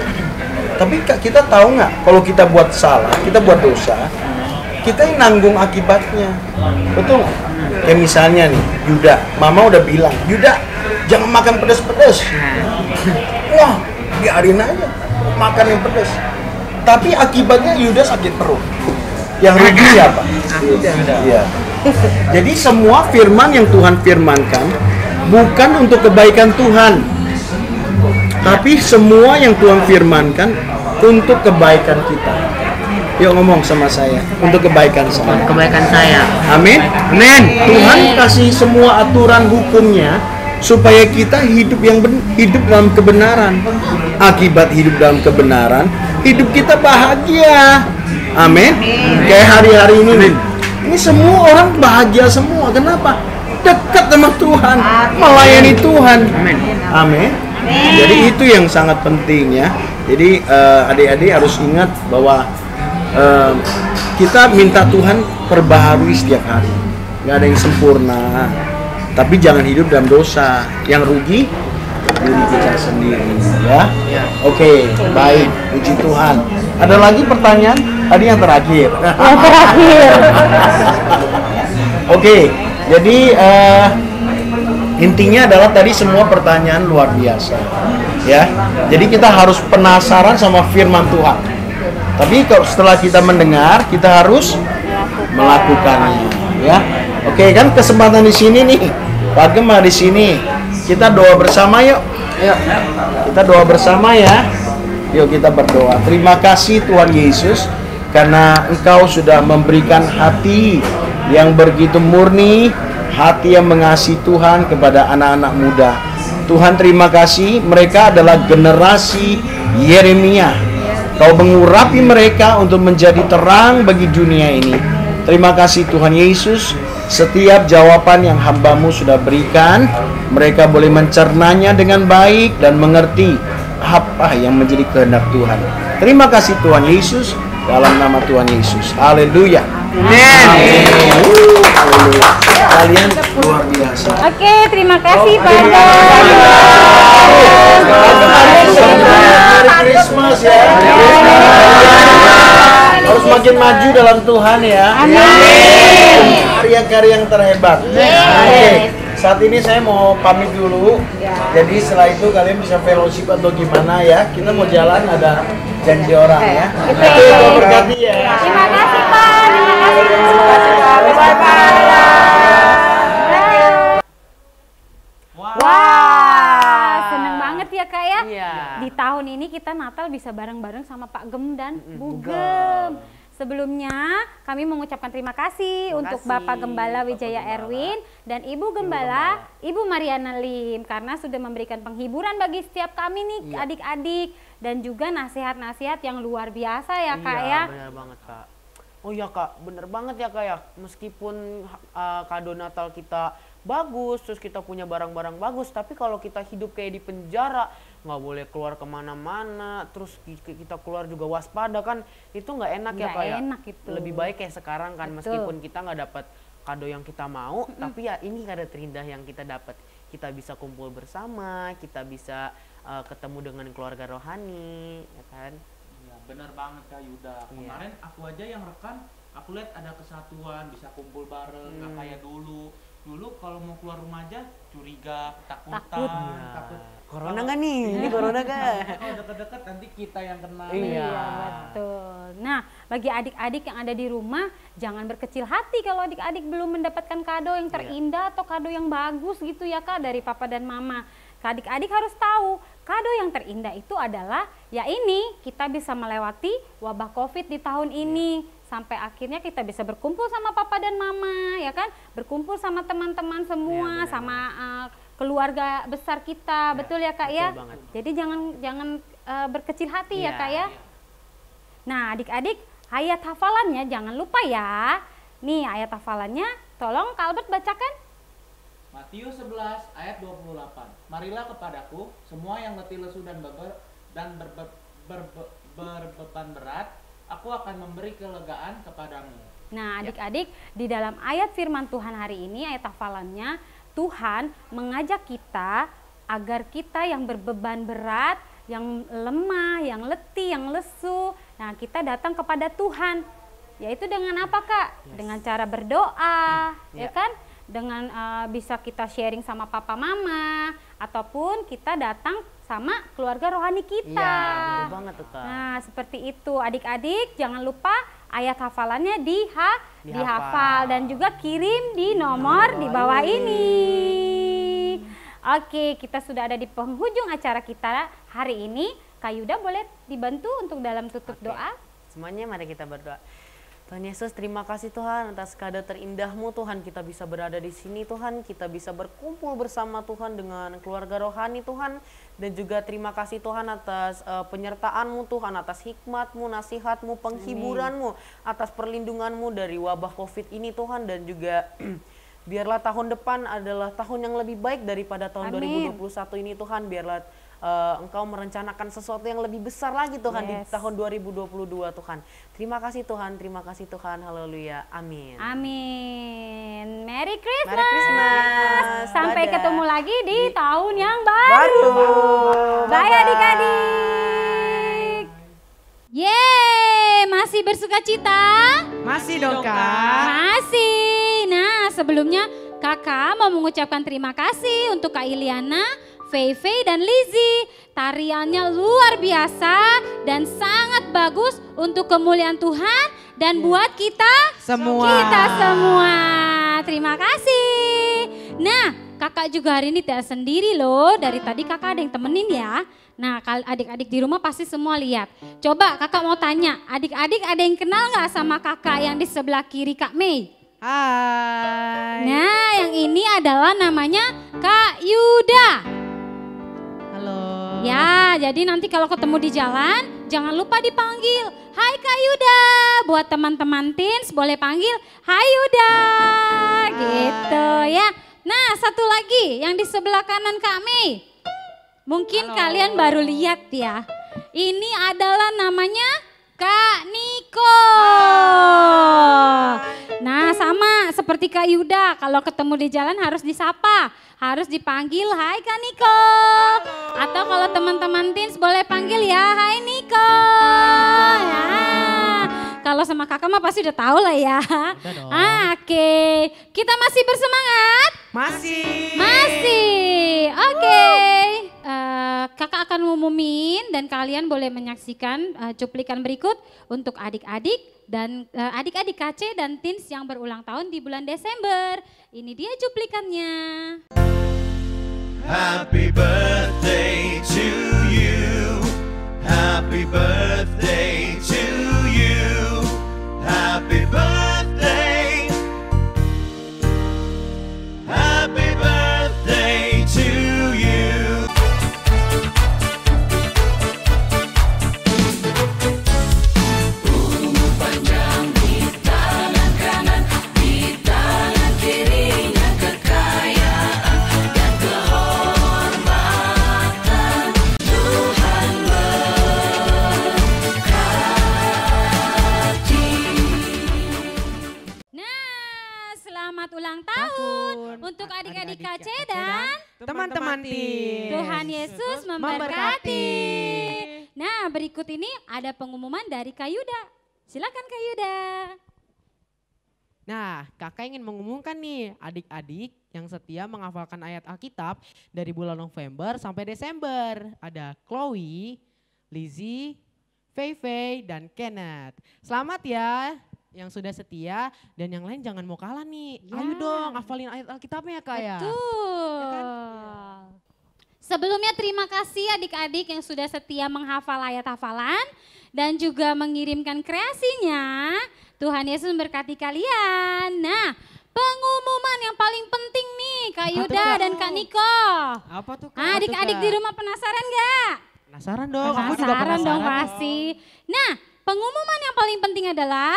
Tapi kita tahu nggak, kalau kita buat salah, kita buat dosa, kita yang nanggung akibatnya. Betul nggak? Kayak misalnya nih, Yuda, Mama udah bilang, Yuda, jangan makan pedas-pedas. Wah, biarin aja makan yang pedas. Tapi akibatnya Yuda sakit perut. Yang rugi siapa? Iya. Jadi semua firman yang Tuhan firmankan bukan untuk kebaikan Tuhan, tapi semua yang Tuhan firmankan untuk kebaikan kita. Yuk ngomong sama saya, untuk kebaikan saya. Kebaikan saya. Amin. Amin. Tuhan kasih semua aturan hukumnya supaya kita hidup hidup dalam kebenaran. Akibat hidup dalam kebenaran, hidup kita bahagia. Amin. Kayak hari-hari ini nih. Ini semua orang bahagia semua. Kenapa? Dekat sama Tuhan, melayani Tuhan. Amin. Jadi itu yang sangat penting ya. Jadi adik-adik harus ingat bahwa kita minta Tuhan perbaharui setiap hari. Gak ada yang sempurna. Tapi jangan hidup dalam dosa. Yang rugi diri kita sendiri ya. Oke, baik. Puji Tuhan. Ada lagi pertanyaan? Tadi yang terakhir. Yang terakhir. Oke, jadi intinya adalah tadi semua pertanyaan luar biasa, ya. Jadi kita harus penasaran sama firman Tuhan. Tapi kalau setelah kita mendengar, kita harus melakukannya, ya. Oke, kan kesempatan di sini nih, Pak Gema di sini. Kita doa bersama yuk. Kita doa bersama ya. Yuk kita berdoa. Terima kasih Tuhan Yesus karena Engkau sudah memberikan hati yang begitu murni, hati yang mengasihi Tuhan kepada anak-anak muda. Tuhan terima kasih, mereka adalah generasi Yeremia. Kau mengurapi mereka untuk menjadi terang bagi dunia ini. Terima kasih Tuhan Yesus, setiap jawaban yang hamba-Mu sudah berikan, mereka boleh mencernanya dengan baik dan mengerti apa yang menjadi kehendak Tuhan. Terima kasih Tuhan Yesus, dalam nama Tuhan Yesus. Haleluya. Kalian luar biasa. Oke, terima kasih Pak Agam. Merry Christmas ya. Harus makin maju dalam Tuhan ya. Amin. Karya-karya yang terhebat. Oke, saat ini saya mau pamit dulu. Jadi setelah itu kalian bisa fellowship atau gimana ya. Kita mau jalan, ada janji orang ya. Oke, berkati ya. Terima kasih Pak. Terima kasih Pak. Bye-bye. Wah, seneng banget ya Kak ya. Di tahun ini kita Natal bisa bareng-bareng sama Pak Gem dan Bu Gem. Sebelumnya kami mengucapkan terima kasih untuk Bapak Gembala Wijaya Erwin dan Ibu Gembala Ibu Mariana Lim karena sudah memberikan penghiburan bagi setiap kami nih adik-adik dan juga nasihat-nasihat yang luar biasa ya Kak ya. Benar banget Kak. Oh ya Kak, bener banget ya Kak ya. Meskipun kado Natal kita bagus, terus kita punya barang-barang bagus, tapi kalau kita hidup kayak di penjara, nggak boleh keluar kemana-mana, terus kita keluar juga waspada kan, itu nggak enak ya Kak ya. Enak itu. Lebih baik kayak sekarang kan, meskipun kita nggak dapat kado yang kita mau, tapi ya ini kado terindah yang kita dapat. Kita bisa kumpul bersama, kita bisa ketemu dengan keluarga rohani, ya kan? Ya, bener banget Kak Yuda. Kemarin aku aja yang rekan, aku lihat ada kesatuan, bisa kumpul bareng, nggak kayak dulu. Dulu kalau mau keluar rumah aja curiga, ketakutan, takut. Corona nggak nih? Ini corona nggak? Kalau deket-deket nanti kita yang kena. Iya betul. Nah bagi adik-adik yang ada di rumah jangan berkecil hati kalau adik-adik belum mendapatkan kado yang terindah atau kado yang bagus gitu ya Kak dari Papa dan Mama. Adik-adik harus tahu kado yang terindah itu adalah ya ini kita bisa melewati wabah COVID di tahun ini. Sampai akhirnya kita bisa berkumpul sama Papa dan Mama, ya kan? Berkumpul sama teman-teman semua, sama keluarga besar kita, betul ya Kak ya? Banget. Jadi jangan berkecil hati ya Kak ya. Nah adik-adik ayat hafalannya jangan lupa ya. Nih ayat hafalannya, tolong Kak Albert bacakan. Matius 11 ayat 28. Marilah kepadaku semua yang letih lesu dan berbeban berat, aku akan memberi kelegaan kepadamu. Nah adik-adik di dalam ayat firman Tuhan hari ini, ayat hafalannya, Tuhan mengajak kita agar kita yang berbeban berat, yang lemah, yang letih, yang lesu, nah kita datang kepada Tuhan. Yaitu dengan apa Kak? Dengan cara berdoa, ya kan? Dengan bisa kita sharing sama Papa Mama, ataupun kita datang sama keluarga rohani kita. Iya, betul banget tuh Kak. Nah, seperti itu. Adik-adik jangan lupa ayat hafalannya dihafal dan juga kirim di nomor di bawah ini. Oke, kita sudah ada di penghujung acara kita hari ini. Kak Yuda boleh dibantu untuk dalam tutup doa? Semuanya mari kita berdoa. Tuhan Yesus, terima kasih Tuhan atas kado terindah-Mu Tuhan, kita bisa berada di sini Tuhan, kita bisa berkumpul bersama Tuhan dengan keluarga rohani Tuhan, dan juga terima kasih Tuhan atas penyertaan-Mu Tuhan, atas hikmat-Mu, nasihat-Mu, penghiburan-Mu, atas perlindungan-Mu dari wabah COVID ini Tuhan, dan juga biarlah tahun depan adalah tahun yang lebih baik daripada tahun 2021 ini Tuhan, biarlah Engkau merencanakan sesuatu yang lebih besar lagi Tuhan di tahun 2022 Tuhan. Terima kasih Tuhan, haleluya, amin. Amin. Merry Christmas. Merry Christmas. Sampai Dadah. ketemu lagi di tahun yang baru. Bye adik-adik. Yeay, masih bersuka cita? Masih dong Kak. Masih. Nah sebelumnya Kakak mau mengucapkan terima kasih untuk Kak Iliana, Fei dan Lizzie. Tariannya luar biasa dan sangat bagus untuk kemuliaan Tuhan dan buat kita semua. Terima kasih. Nah, Kakak juga hari ini tidak sendiri loh. Dari tadi Kakak ada yang temenin ya. Nah, adik-adik di rumah pasti semua lihat. Coba Kakak mau tanya, adik-adik ada yang kenal nggak sama Kakak yang di sebelah kiri Kak Mei? Hai. Nah, yang ini adalah namanya Kak Yuda. Halo. Ya, jadi nanti kalau ketemu di jalan, jangan lupa dipanggil. Hai Kak Yuda. Buat teman-teman teens boleh panggil Hai Yuda. Gitu ya. Nah, satu lagi yang di sebelah kanan Kak Mei. Mungkin kalian baru lihat ya. Ini adalah namanya Kak Nika. Niko. Nah, sama seperti Kak Yuda, kalau ketemu di jalan harus disapa, harus dipanggil, "Hai Kak Niko." Atau kalau teman-teman teens boleh panggil ya, "Hai Niko." Nah, kalau sama kakak mah pasti udah tahu lah ya. Oke. Kita masih bersemangat? Masih. Oke. Kakak akan ngumumin dan kalian boleh menyaksikan cuplikan berikut untuk adik-adik dan adik-adik KC dan teens yang berulang tahun di bulan Desember. Ini dia cuplikannya. Happy birthday to you. Happy birthday to you. Happy birthday. Happy birthday to you. Umur panjang di tangan kanan, di tangan kirinya kekayaan dan kehormatan. Tuhan Selamat ulang tahun untuk adik-adik KC dan teman-teman teens. Tuhan Yesus memberkati. Nah, berikut ini ada pengumuman dari Kak Yuda. Silakan Kak Yuda. Nah, kakak ingin mengumumkan nih adik-adik yang setia menghafalkan ayat Alkitab dari bulan November sampai Desember. Ada Chloe, Lizzie, Fei, dan Kenneth. Selamat ya yang sudah setia dan yang lain jangan mau kalah nih. Ya. Ayo dong hafalin ayat Alkitabnya Kak ya. Betul. Ya kan? Sebelumnya terima kasih adik-adik yang sudah setia menghafal ayat hafalan dan juga mengirimkan kreasinya. Tuhan Yesus memberkati kalian. Nah, pengumuman yang paling penting nih Kak Yuda dan Kak Niko. Apa tuh Kak? Adik-adik di rumah penasaran gak? Penasaran dong, aku juga penasaran dong pasti. Nah, pengumuman yang paling penting adalah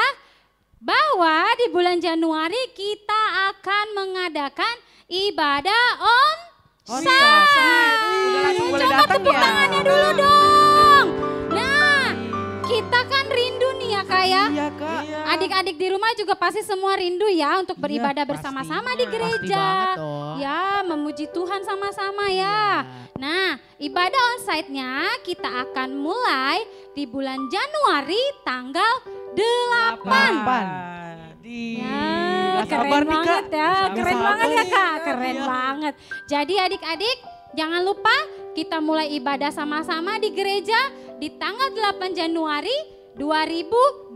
bahwa di bulan Januari kita akan mengadakan ibadah onsite. Udah langsung boleh Coba datang tepuk ya. tangannya dulu dong. Nah, kita kan rindu nih ya Kak ya. Iya Kak. Adik-adik di rumah juga pasti semua rindu ya untuk beribadah bersama-sama di gereja. banget dong. Ya, memuji Tuhan sama-sama ya. Nah, ibadah onsite-nya kita akan mulai di bulan Januari tanggal 8. Ya, keren banget ya, keren banget ya Kak, keren banget. Jadi adik-adik jangan lupa kita mulai ibadah sama-sama di gereja di tanggal 8 Januari 2022.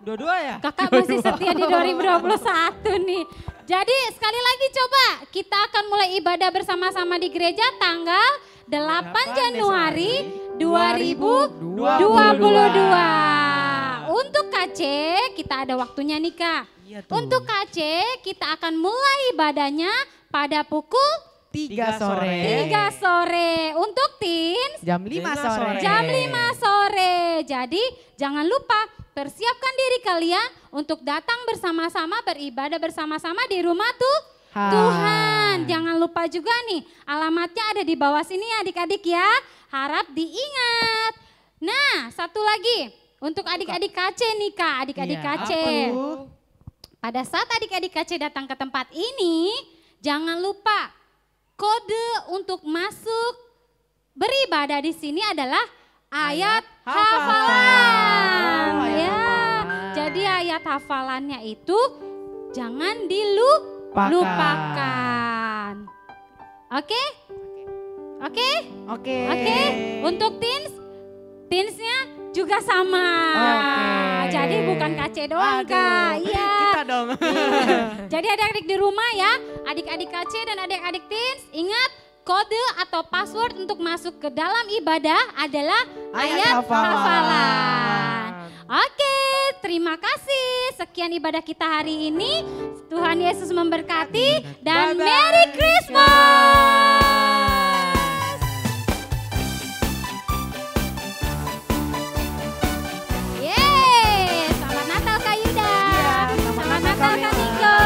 Dua-dua ya? Kakak masih setia di 2021 nih. Jadi sekali lagi coba kita akan mulai ibadah bersama-sama di gereja tanggal 8 Januari 2022. Untuk KC kita ada waktunya nih Kak. Untuk KC kita akan mulai ibadahnya pada pukul 3 sore. 3 sore. Untuk teens Jam 5 sore. Jam 5 sore. Jadi jangan lupa persiapkan diri kalian untuk datang bersama-sama beribadah bersama-sama di rumah Tuhan. Jangan lupa juga nih alamatnya ada di bawah sini adik-adik ya. Harap diingat. Nah, satu lagi untuk adik-adik KC nih Kak, adik-adik KC. Pada saat adik-adik KC datang ke tempat ini, jangan lupa kode untuk masuk beribadah di sini adalah ayat hafalan. Ya. Jadi ayat hafalannya itu jangan dilupakan. Oke? Oke? Oke. Oke. Untuk teensnya juga sama. Jadi bukan KC doang Kak. Iya. Kita dong. Jadi adik-adik di rumah ya, adik-adik KC dan adik-adik teens ingat kode atau password untuk masuk ke dalam ibadah adalah ayat hafalan. Oke, terima kasih. Sekian ibadah kita hari ini. Tuhan Yesus memberkati dan Merry Christmas. Yeay, selamat Natal Kak Yuda. Selamat Natal Kak Niko.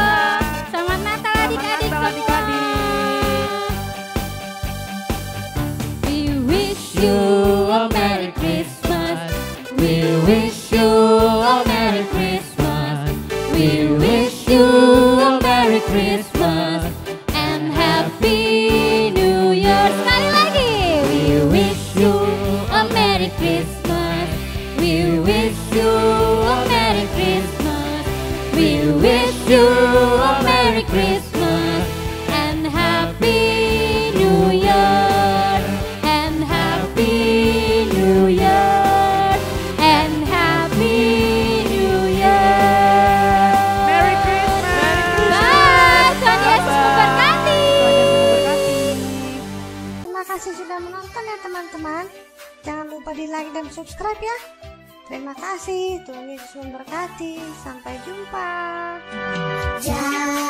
Selamat Natal adik-adik semua. We wish you a Merry Christmas. We We wish you a Merry Christmas and Happy New Year. Sekali lagi. We wish you a Merry Christmas. We wish you a Merry Christmas. We wish you a Merry Christmas and Happy New Year. And Happy New Year. And Happy New Year. Merry Christmas. Bye. Tuhan Yesus memberkati. Terima kasih sudah menonton ya teman-teman. Jangan lupa di like dan subscribe ya. Terima kasih, Tuhan Yesus memberkati. Sampai jumpa. Jangan